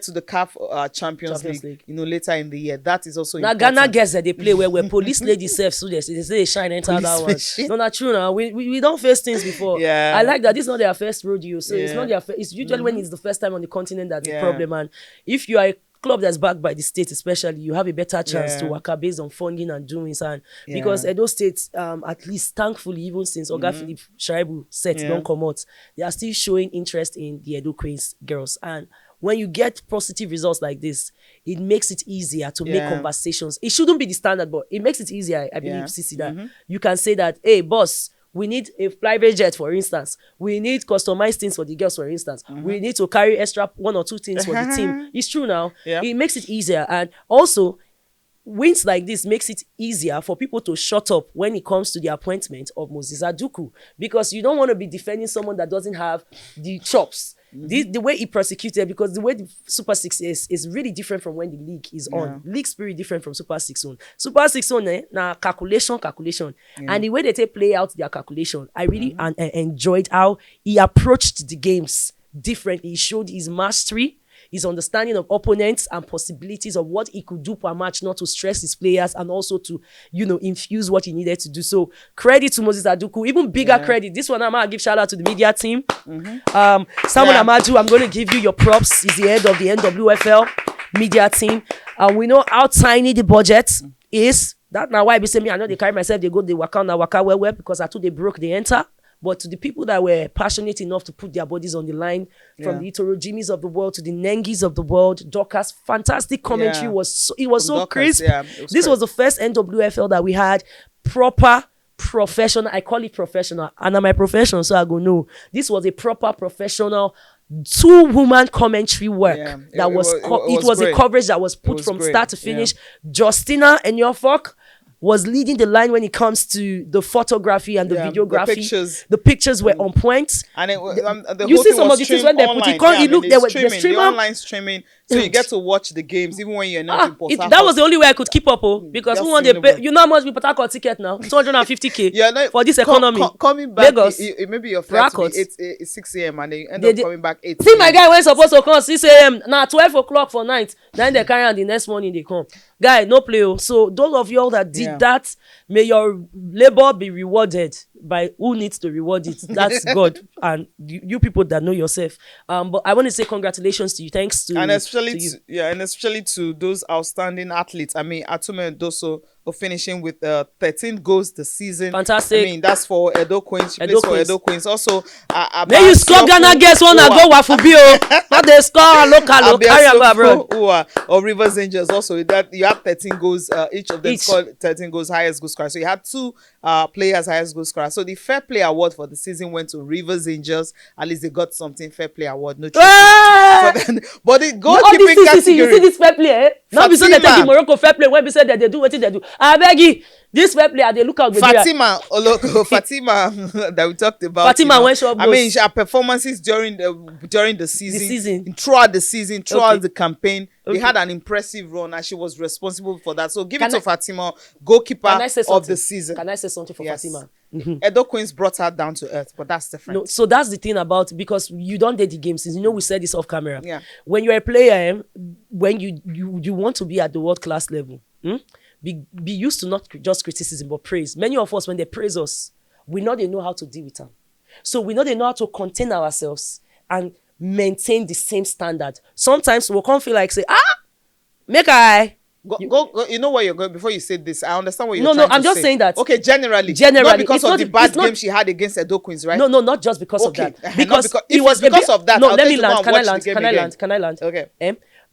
to the CAF Champions League, later in the year. That is also important. Now Ghana guess that they play where police ladies self, so they say they shine enter that one. No, not true now. We don't face things before. Yeah. I like that this is not their first rodeo. So it's not their it's usually when it's the first time on the continent that's the problem. And if you are a club that's backed by the state especially, you have a better chance to work based on funding and doings. And because Edo State, at least thankfully, even since Oga Philip Shaibu set don't come out, they are still showing interest in the Edo Queens girls. And when you get positive results like this, it makes it easier to make conversations. It shouldn't be the standard, but it makes it easier, I believe, Cece, that you can say that, hey, boss, we need a private jet, for instance. We need customized things for the girls, for instance. We need to carry extra 1 or 2 things for the team. It's true now. Yeah. It makes it easier. And also, wins like this makes it easier for people to shut up when it comes to the appointment of Moses Aduku, because you don't want to be defending someone that doesn't have the chops. The way he prosecuted, because the way the Super 6 is really different from when the league is on. League spirit different from Super 6 on. Super 6 on, now calculation. And the way they play out their calculation, I really enjoyed how he approached the games differently. He showed his mastery, his understanding of opponents and possibilities of what he could do per match, not to stress his players and also to, infuse what he needed to do. So credit to Moses Aduku. Even bigger credit. This one I'm going to give shout out to the media team. Samuel Amadu, I'm going to give you your props. He's the head of the NWFL media team. We know how tiny the budget is. That's now why I be saying, I know they carry myself, they go, they work out, now work out well, because I thought they broke, they enter. But to the people that were passionate enough to put their bodies on the line, from the Itoro Jimmys of the world to the Nengis of the world, Dorcas, fantastic commentary was so crisp. This was the first NWFL that we had proper professional. I call it professional, and I'm a professional, so I go no. This was a proper professional 2-woman commentary work. It was a coverage that was put from start to finish. Justina and your fuck was leading the line when it comes to the photography and the videography. The pictures were on point. And you see some of the things when they put it. The streaming, the online streaming. So you get to watch the games even when you're not in Port Harcourt. That was the only way I could keep up, because who want to pay? You know how much we Port Harcourt ticket now? 250k for this economy. Coming back, Lagos, maybe your flight to be 6 a.m. and then you end up coming back 8. See, my guy when supposed to come 6 a.m. now 12 o'clock for night. Then they carry on the next morning they come. Guy, no play. So those of y'all that did that, may your labor be rewarded by who needs to reward it. That's God and you people that know yourself. But I want to say congratulations to you. Thanks to especially to those outstanding athletes. I mean, Atume Doso finishing with 13 goals this season. Fantastic. I mean, that's for Edo Queens. She plays for Edo Queens. Also, may you score Ghana guests one and go Wafubio. Not they score local carry abroad. Or Rivers Angels. Also, that you have 13 goals. Each of them scored 13 goals, highest goal scorer. So you had 2 players highest goal scorer. So the Fair Play Award for the season went to Rivers Angels. At least they got something. Fair Play Award. No trophy. But the goalkeeping category. You see this fair play, eh? Now we say they take the Morocco fair play when we say that they do what they do. I beg you, this fair play, they look out. Fatima that we talked about. Fatima went short. I mean, her performances during the season, throughout the campaign, they had an impressive run, and she was responsible for that. So give it to Fatima, goalkeeper of the season. Can I say something for Fatima? Edo Queens brought her down to earth, but that's different. No, so that's the thing about, because you don't did the game since we said this off camera. Yeah. When you're a player, when you want to be at the world class level, be used to not just criticism but praise. Many of us, when they praise us, we know how to deal with them. So we know how to contain ourselves and maintain the same standard. Sometimes we'll come feel like say, make I. Go, you know where you're going before you say this. I understand what you're trying to say. No, I'm just saying that. Okay, generally. Not because of the bad game she had against Edo Queens, right? No, not just because of that. Because it was because of that. No, let me land. Can I land? Okay.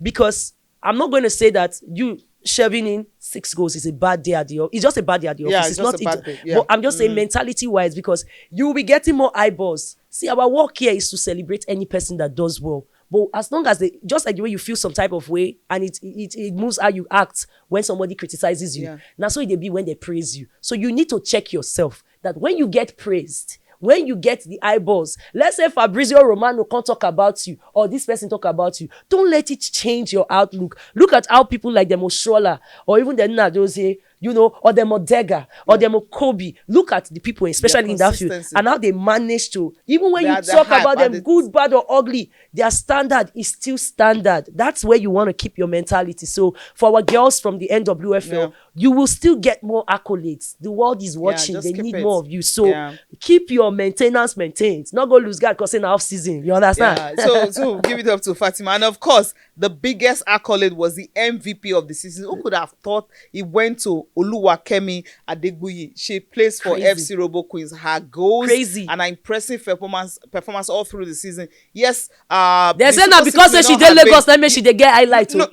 Because I'm not going to say that you shoving in 6 goals is a bad day at the office. It's just a bad day at the office. Yeah, it's not a bad day. Yeah. But I'm just saying mentality-wise, because you will be getting more eyeballs. See, our work here is to celebrate any person that does well. But as long as just like the way you feel some type of way, and it moves how you act when somebody criticizes you. Yeah. Now, so it be when they praise you. So you need to check yourself that when you get praised, when you get the eyeballs, let's say Fabrizio Romano can't talk about you, or this person talk about you, don't let it change your outlook. Look at how people like them Oshola, or even the Nadoze, or the Modega, or the Mokobi. Look at the people, especially in that field, and how they manage to, even when you talk about them, good, bad, or ugly, their standard is still standard. That's where you want to keep your mentality. So for our girls from the NWFL, you will still get more accolades. The world is watching. They need more of you. So keep your maintenance maintained. Not go lose God because in the off season. You understand? Yeah. So give it up to Fatima. And of course, the biggest accolade was the MVP of the season. Who could have thought it went to Oluwakemi Adegbuyi? She plays for FC Robo Queens. Her goals and her impressive performance all through the season. Yes, they say now because she did Lagos, that means she did get highlight. No.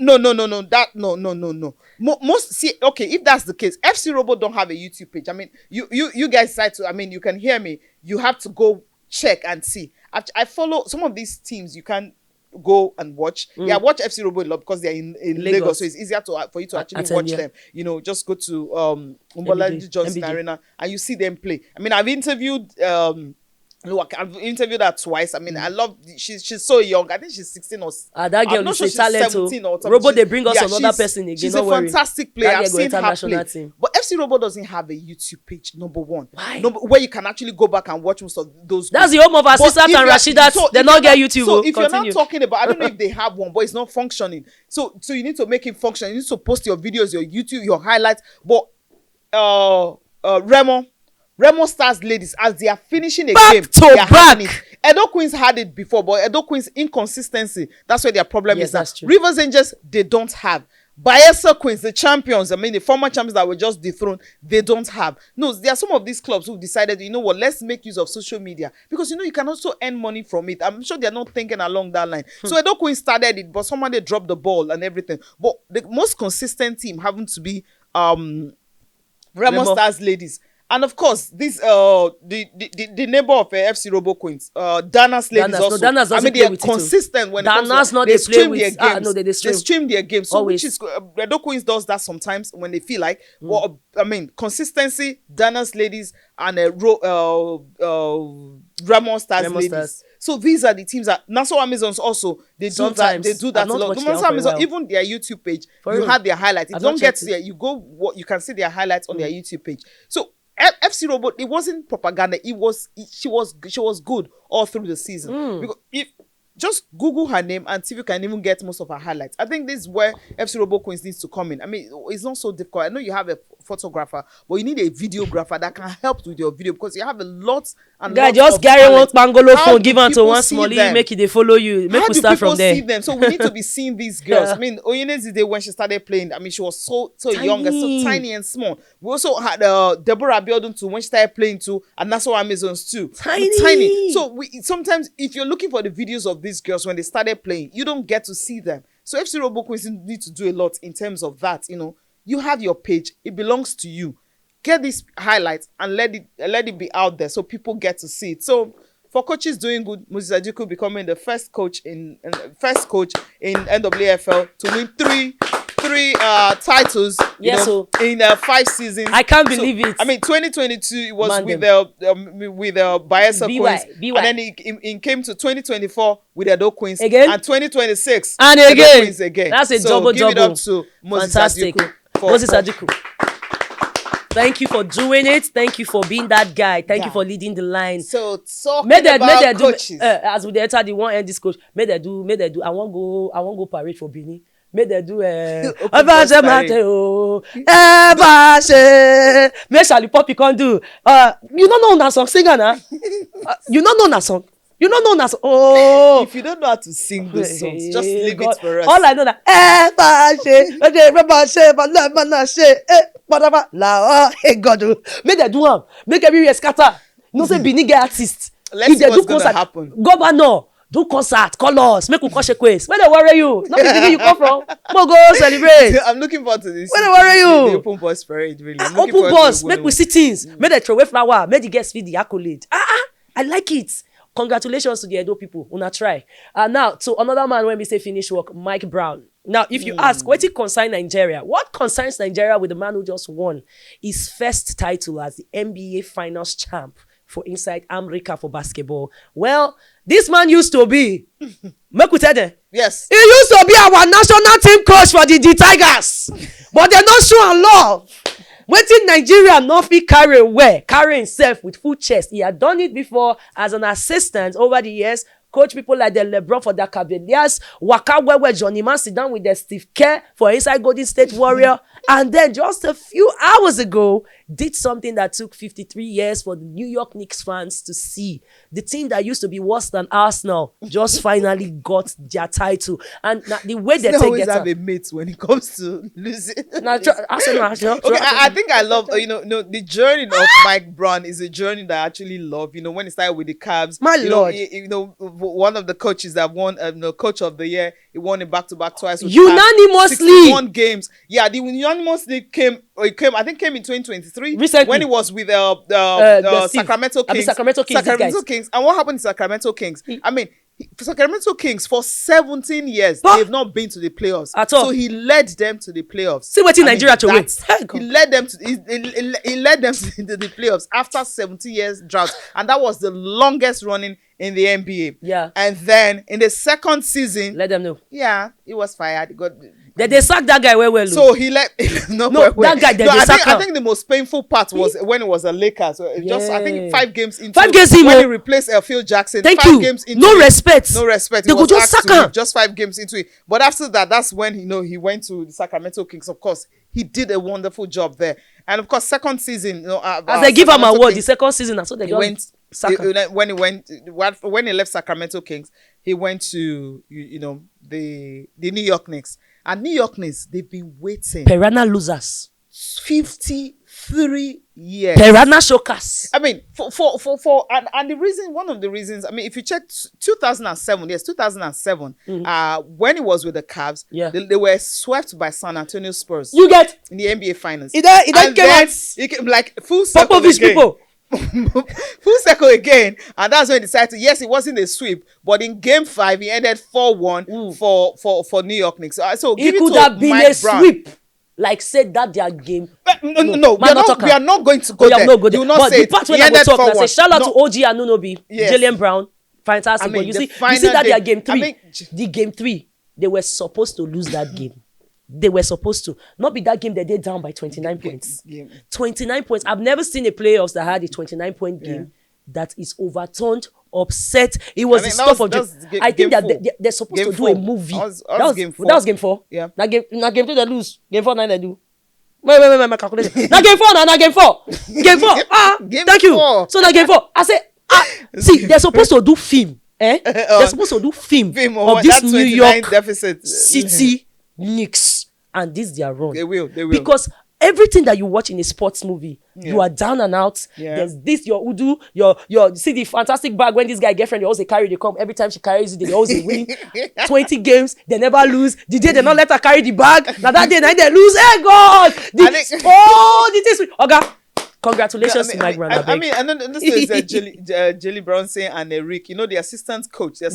If that's the case, FC Robo don't have a YouTube page. I mean, you guys decide to. I mean, you can hear me. You have to go check and see. I follow some of these teams. You can go and watch. Yeah, watch FC Robo a lot because they're in Lagos, so it's easier for you to actually watch them. Just go to Umbola Johnson Arena and you see them play. I mean, I've interviewed her twice. I mean, I love. She's so young. I think she's 16 or. That girl is a talent. 17 or something. Robo, they bring us another person again. She's a fantastic player. I've seen her play. But FC Robo doesn't have a YouTube page. Number one, why? Where you can actually go back and watch most of those. That's the home of Asisat and Rashidat. They not get YouTube. So if you're not talking about, I don't know if they have one, but it's not functioning. So you need to make it function. You need to post your videos, your YouTube, your highlights. But Remo Stars ladies, as they are finishing a game, they are having it. Edo Queens had it before, but Edo Queens inconsistency. That's where their problem is. That's true. Rivers Angels, they don't have. Bayelsa Queens, the champions, I mean the former champions that were just dethroned, they don't have. No, there are some of these clubs who decided, let's make use of social media because you can also earn money from it. I'm sure they're not thinking along that line. So Edo Queens started it, but somebody dropped the ball and everything. But the most consistent team happened to be Remo Stars ladies. And of course, this the neighbor of FC Robo Queens, Dana's ladies Danas, also. no, Danas I mean, they are consistent when it comes Danas to not they they play stream with. their games. No, they stream. They stream their games. So Always. which is Robo Queens does that sometimes when they feel like. Well, I mean, consistency. Dana's ladies and Ramon Stars Remo ladies. Stars. So these are the teams that Nassau Amazons also they do that. Sometimes. They do that I've a not lot. watched The them Nassau for a Amazon, while. even their YouTube page, For you real. have their highlights. If I've you not don't get checked to it. there, you go what you can see their highlights on their YouTube page. So FC Robot, it wasn't propaganda. She was good all through the season. Because if just Google her name and see if you can even get most of her highlights. I think this is where FC Robo Queens needs to come in. I mean, it's not so difficult. I know you have a photographer, but you need a videographer that can help with your video because you have a lot and Guy, lots just of carry one talent. pangolo How phone, do give am to people one see smally, them? make it they follow you. Make How we do start people from there. see them? So we need to be seeing these girls. Yeah. I mean, Oyene's day when she started playing, I mean, she was so young and so Tiny. tiny and small. We also had Deborah Abiodun too when she started playing too, and Nassau Amazons too. Tiny. So sometimes if you're looking for the videos of these girls when they started playing, you don't get to see them. So FC Robo Queens need to do a lot in terms of that. You know, you have your page; it belongs to you. Get these highlights and let it be out there so people get to see it. So for coaches doing good, Moses Ajiku becoming the first coach in NWFL to win three titles. Yes, so in 5 seasons. I can't believe it. I mean, 2022 it was Man, with Bayelsa BY. Queens, and then it came to 2024 with Edo Queens Again? and 2026 And Edo again. Queens again. That's a so give it double. up to Moses Fantastic. Ajiku Moses Ajiku. Thank you for doing it. Thank you for being that guy. Thank you Yeah. for leading the line. So talking May they about do coaches. as we dey enter the one end this coach. May they do. I won't go parade for Benin. May they do bus parade. May Charlie Poppy can do. You don't know that song, singer na. You don't know that song. You don't know that song. Oh. If you don't know how to sing those songs, just leave God. it for us. All I know that God, make they do am, make everywhere scatter. You know say Benin get artists. Let's If see they what's do gonna concert, happen. Governor do concert, call us, make we call Shekways. Where they worry you? Not the Benin you come from. Mo go celebrate. I'm looking forward to this. Where they worry you? The open bus parade, really. I'm looking Open forward to bus, the make we winning. see things. Make they throw away flower, make the guests feel the accolade. I like it. Congratulations to the Edo people. Una try. Now, to another man when we say finish work, Mike Brown. Now, if you ask, what it concern Nigeria? What concerns Nigeria with the man who just won his first title as the NBA Finals champ for Inside America for basketball? Well, this man used to be, make we tell them, Yes. he used to be our national team coach for the Tigers, but they don't show am love. Wetin Nigeria no fit carry himself with full chest. He had done it before as an assistant over the years. Coach people like the LeBron for the Cavaliers, Waka Wewe, Johnny Man sit down with the Steve Kerr for inside Golden State Warrior, and then just a few hours ago did something that took 53 years for the New York Knicks fans to see. The team that used to be worse than Arsenal just finally got their title, and the way they They take always it. have a mate when it comes to losing. Arsenal. Okay, I think I love the journey of Mike Brown is a journey that I actually love. You know, when it started with the Cavs, My Lord. one of the coaches that won coach of the year, he won it back-to-back twice with Unanimously. 61 games. Yeah, the unanimously came in 2023 Recently. when he was with the Steve. Sacramento I mean, Kings. Sacramento Kings, these guys. Kings. And what happened to Sacramento Kings? I mean, for Sacramento Kings for 17 years, Huh? they've not been to the playoffs At all. So he led them to the playoffs. See wetin Nigeria to win. He led them to he led them to the playoffs after 17 years drought, and that was the longest running in the NBA. Yeah. And then in the second season, Let them know. yeah, he was fired. He got They sack that guy well. so he left. No, that guy, they I sack him. think the most painful part was when it was a Lakers. So just I think Yeah. 5 games into 5 games in, when oh. he replaced Phil Jackson. Thank 5 you. games into No it. respect. No respect. They He go was just asked sack to leave him. just 5 games into it. But after that, that's when he went to the Sacramento Kings. Of course, he did a wonderful job there. And of course, second season, As they give him Sacramento award, the Kings, second season, so they he just went sack him. when he left Sacramento Kings, he went to the New York Knicks. And New York Knicks, they've been waiting Perennial losers. 53 years. Piranha Showcase. I mean, and the reason, one of the reasons, I mean, if you check 2007, yes, 2007, when it was with the Cavs, they were swept by San Antonio Spurs. You get in the NBA Finals. It came like full circle Popovich again. people. Full circle again, and that's when he decided to, yes, it wasn't a sweep, but in game 5 he ended 4-1 for New York Knicks. So give it it could to have been Mike a Brown. sweep. Like said that their game. No, we are not going to go there. No, go there. You will not but say the part it. when I will talk, I say shout out to OG Anunoby, Jalen Brown, fantastic. I mean, but you see that day, their game 3, I mean, the game 3, they were supposed to lose that game. They were supposed to. Not be that game they did down by 29 points. 29 points. I've never seen a playoffs that had a 29-point game that is overturned, upset. It was the stuff of I think that they're supposed to do a movie. That was game 4. That was game 4. Yeah. Now game 2 they lose. Game 4 9 they do. Wait, my calculation. Now game 4 now game 4. Game 4. Thank you. So now game 4. I say see, they're supposed to do film. They're supposed to do film of this New York deficit City Knicks, and this their run. They will. Because everything that you watch in a sports movie, you are down and out. There's this, your Udu, your see the fantastic bag when this guy girlfriend, they always carry the come. Every time she carries it, they always win. 20 games, they never lose. The day they not let her carry the bag, now that day they lose. Hey God! The things. Okay. Congratulations to Mike Brown. I mean, and then this is Jelly Bronson and Rick. You know, the assistant coach, the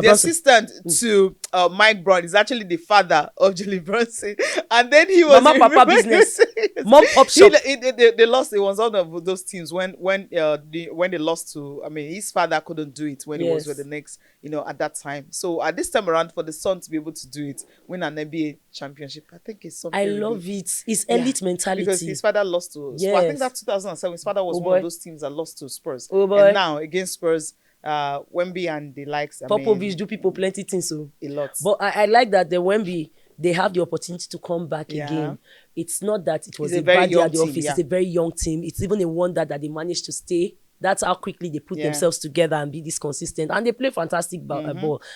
assistant to Mike Brown is actually the father of Jelly Bronson. And then he was Mama Papa business, mom pop shop. They lost. It was one of those teams when they lost to. I mean, his father couldn't do it when he was with the Knicks. You know, at that time. So at this time around, for the son to be able to do it, win an NBA championship, I think it's something. I love it. It's elite mentality. Because his father lost to. Yes. I think that 2007, his father was one of those teams that lost to Spurs. Oh boy. And now against Spurs, Wemby and the likes. Popovich do people plenty things, so a lot. But I like that the Wemby, they have the opportunity to come back again. It's not that it was a bad day at the office. It's a very young team. It's even a wonder that they managed to stay. That's how quickly they put themselves together and be this consistent. And they play fantastic ball.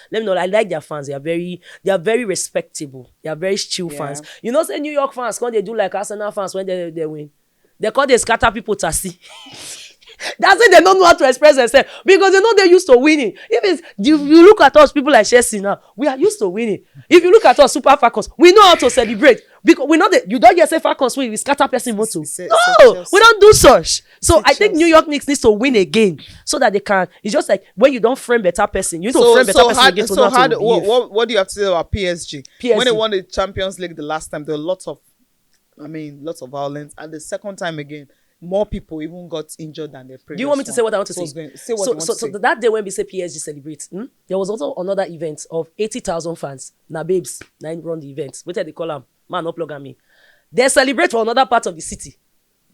Let me know. I like their fans. They are very respectable. They are very chill fans. You know, say New York fans, when they do like Arsenal fans when they win, they call they scatter people to see. That's why they don't know how to express themselves, because they know they're used to winning. If you look at us, people like Cece now, we are used to winning. If you look at us, Super Falcons, we know how to celebrate, because we know that you don't just say Falcons win, we scatter person motto. No, we don't do such. So I think New York Knicks needs to win again so that they can. It's just like when you don't frame better person, you don't frame better person again. What do you have to say about PSG? When they won the Champions League the last time, there were lots of violence, and the second time again, more people even got injured than their previous. Do you want me to say what I want to say? So that day when we say PSG celebrate, there was also another event of 80,000 fans. Now, babes, run the event. What they call them? Man, no plug on me. They celebrate for another part of the city.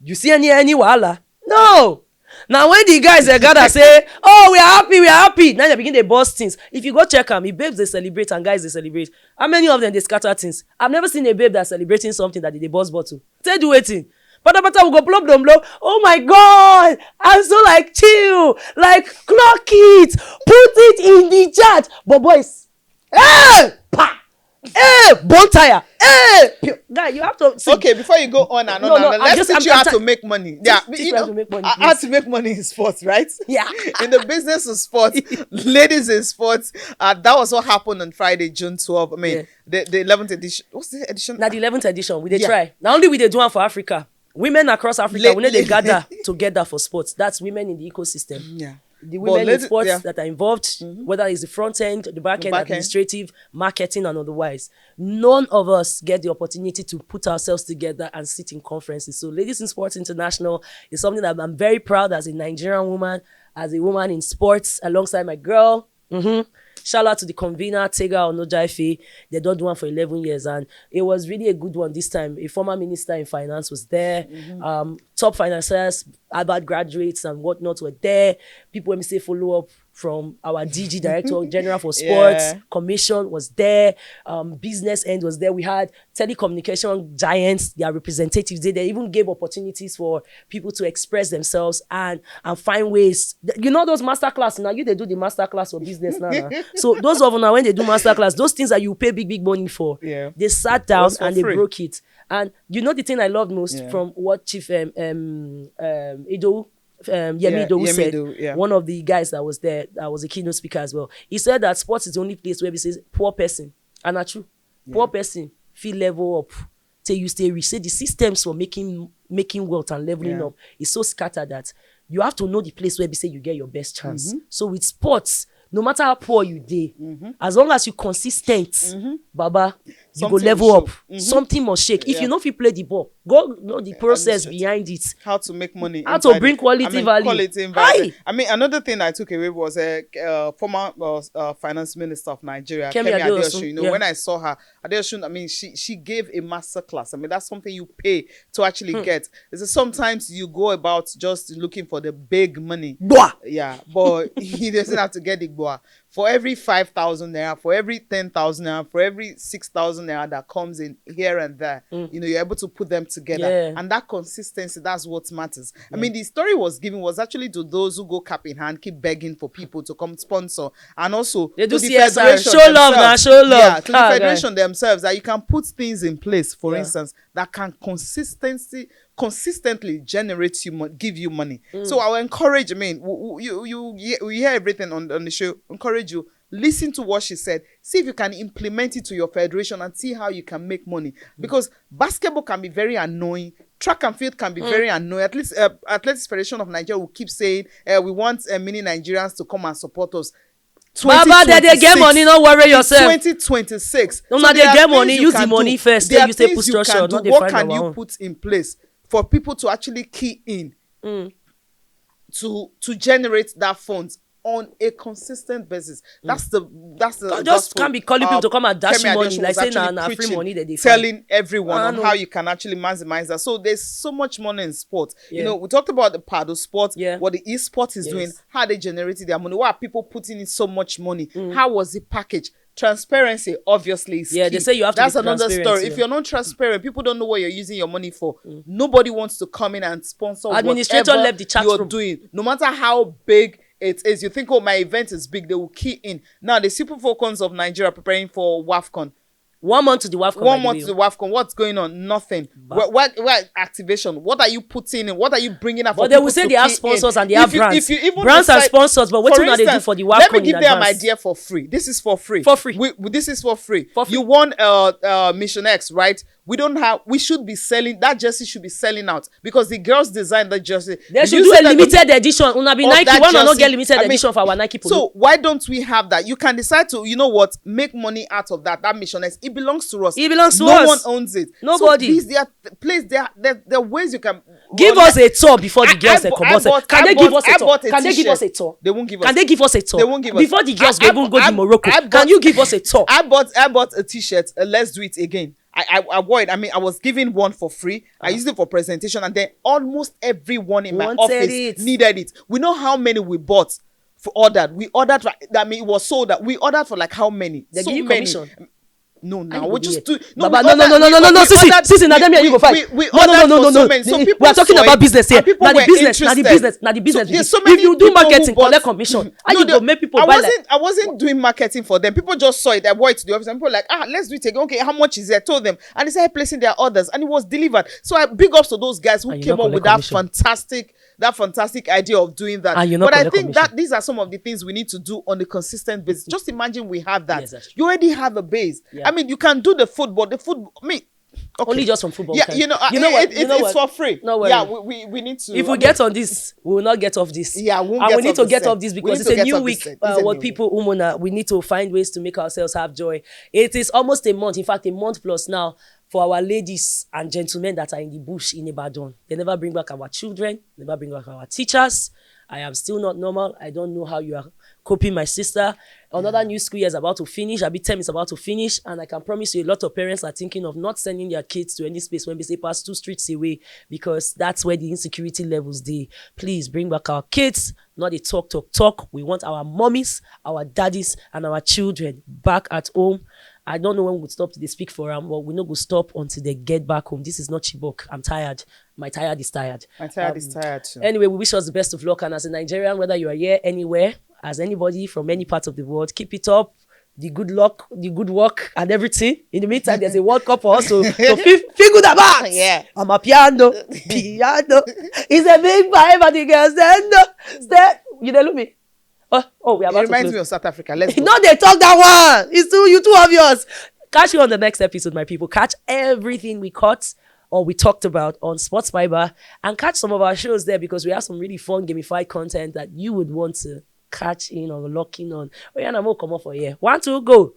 You see any wahala? No. Now when the guys they gather say, "Oh, we are happy," now they begin to burst things. If you go check them, if babes they celebrate and guys they celebrate, how many of them they scatter things? I've never seen a babe that's celebrating something that they burst bottle. Say do waiting. Pata we go plop them blow. Oh my God, I'm so like chill, like clock it, put it in the chat. But boys, bonfire, guy, you have to. Okay, before you go on and on, let's teach you how to make money. Yeah, how to make money in sports, right? Yeah, in the business of sports, ladies in sports. That was what happened on Friday, June 12th. I mean, the 11th edition. What's the edition? Now the 11th edition. We try. Now only we do one for Africa. Women across Africa, when they gather together for sports, that's women in the ecosystem. Yeah. The women in sports that are involved, whether it's the front end, the back end, administrative, marketing, and otherwise. None of us get the opportunity to put ourselves together and sit in conferences. So Ladies in Sports International is something that I'm very proud as a Nigerian woman, as a woman in sports, alongside my girl. Shout out to the convener, Tega ONOJUVWEVWO. They don't do one for 11 years, and it was really a good one this time. A former minister in finance was there. Top financiers, Harvard graduates and whatnot were there. People when we say follow up from our DG, Director General for Sports, Yeah. Commission was there, business end was there. We had telecommunication giants, their representatives. They even gave opportunities for people to express themselves and find ways. You know those masterclass now, they do the masterclass for business now. So those of them, when they do masterclass, those things that you pay big money for, Yeah. they sat down and they free. broke it. And you know the thing I loved most from what Chief Ido Yemi Idowu said, one of the guys that was there, that was a keynote speaker as well. He said that sports is the only place where he says poor person, and that's true. Poor person feel level up till you stay rich. Say the systems for making wealth and leveling up is so scattered that you have to know the place where we say you get your best chance. So with sports, no matter how poor you dey, as long as you consistent, Baba, you go level up. Something must shake. If you know if you play the ball, go know the process behind it. How to make money. How to bring quality value. Quality and value. I mean, another thing I took away was a former finance minister of Nigeria, Kemi Adeosun. You know, when I saw her, Adeosun, I mean, she gave a master class. I mean, that's something you pay to actually get. It's sometimes you go about just looking for the big money. Boah! Yeah, but he doesn't have to get the boah. For every 5,000 naira, for every 10,000 naira, for every 6,000 naira that comes in here and there, you know, you're able to put them together. And that consistency, that's what matters. I mean, the story was given was actually to those who go cap in hand, keep begging for people to come sponsor. And also, they do to the CSR, federation show love now, show love. Yeah, to the federation themselves, that you can put things in place, for instance, that can consistently generate you, give you money. So I will encourage, I mean, you hear everything on the show, encourage you, listen to what she said, see if you can implement it to your federation and see how you can make money. Because basketball can be very annoying, track and field can be very annoying. At least Athletics Federation of Nigeria will keep saying, we want many Nigerians to come and support us. Baba, they get money, don't worry yourself. 2026. No, so they get money, use the money first. Then you say put structure, not the what can you put in place for people to actually key in to generate that funds on a consistent basis? That's the just can't be calling people to come and dash you money like saying na free money that they telling everyone on how you can actually maximize that. So there's so much money in sport. You know, we talked about the paddle sport, what the e-sport is doing, how they generated their money, why are people putting in so much money, how was it packaged? Transparency obviously is key. They say you have to That's be another story. If you're not transparent, people don't know what you're using your money for. Nobody wants to come in and sponsor administrator whatever left the chat you're room. doing, no matter how big it is. You think, oh, my event is big, they will key in. Now the Super Falcons of Nigeria preparing for WAFCON. 1 month to the WAFCON. 1 month to the WAFCON. What's going on? Nothing. What activation? What are you putting in? What are you bringing up? But they will say they have sponsors and they have brands. Brands are sponsors, but what do they do for the WAFCON? Let me give them an idea for free. This is for free. For free. This is for free. For free. You won Mission X, right? We should be selling that jersey, should be selling out because the girls designed that jersey. They should do a limited edition. Una be Nike, one or not get limited edition for our Nike polo. So why don't we have that? You can decide to, you know what, make money out of that Mission X. It belongs to us. It belongs to us. No one owns it. Nobody. So there are ways you can give us a tour before the girls come out. Can they give us a tour? Can they give us a tour? They won't give us. Can they give us a tour? They won't give us. Before the girls even go to Morocco, can you give us a tour? I bought a t-shirt. Let's do it again. I was giving one for free. I used it for presentation, and then almost everyone in my office needed it. We know how many we bought for ordered. We ordered. I mean, it was sold that we ordered for like how many? They give you commission. No, now we just do. No, Cece, now you go fight. No. We are talking about business here. Now the business. If you do marketing, collect commission. And you go make people buy like. I wasn't doing marketing for them. People just saw it. I went to the office and people were like, let's do it again. Okay, how much is it? I told them, and they started placing their orders, and it was delivered. So I big ups to those guys who came up with that fantastic idea of doing that. But I think that these are some of the things we need to do on a consistent basis. Just imagine we have that. You already have a base. I mean, you can do the football. I mean, okay. Only just from football. Yeah, you know what? It's for free. No worry. Yeah, we need to. If we get on this, we will not get off this. Yeah, we need to get off this because it's a new week. What people, we need to find ways to make ourselves have joy. It is almost a month. In fact, a month plus now for our ladies and gentlemen that are in the bush in Ibadan. They never bring back our children. Never bring back our teachers. I am still not normal. I don't know how you are coping, my sister. Another new school year is about to finish. A bit term is about to finish. And I can promise you a lot of parents are thinking of not sending their kids to any space when they say pass 2 streets away, because that's where the insecurity levels they. Please bring back our kids, not a talk. We want our mommies, our daddies, and our children back at home. I don't know when we'll stop to speak for them, but we know we'll stop until they get back home. This is not Chibok. I'm tired. My tired is tired. My tired is tired too. Anyway, we wish us the best of luck. And as a Nigerian, whether you are here, anywhere, as anybody from any part of the world, keep it up. The good luck, the good work, and everything. In the meantime, there's a World Cup for us, so feel good about. Yeah. I'm a piano. It's a big vibe, and the girls stand. You don't look me. We are about It reminds to me of South Africa. Let's go. no, they talk that one. It's you too obvious. Catch you on the next episode, my people. Catch everything we caught or we talked about on Sports Fiber, and catch some of our shows there, because we have some really fun gamified content that you would want to catch in or lock in on. Oh yeah, I'm come off for here. 1, 2, go.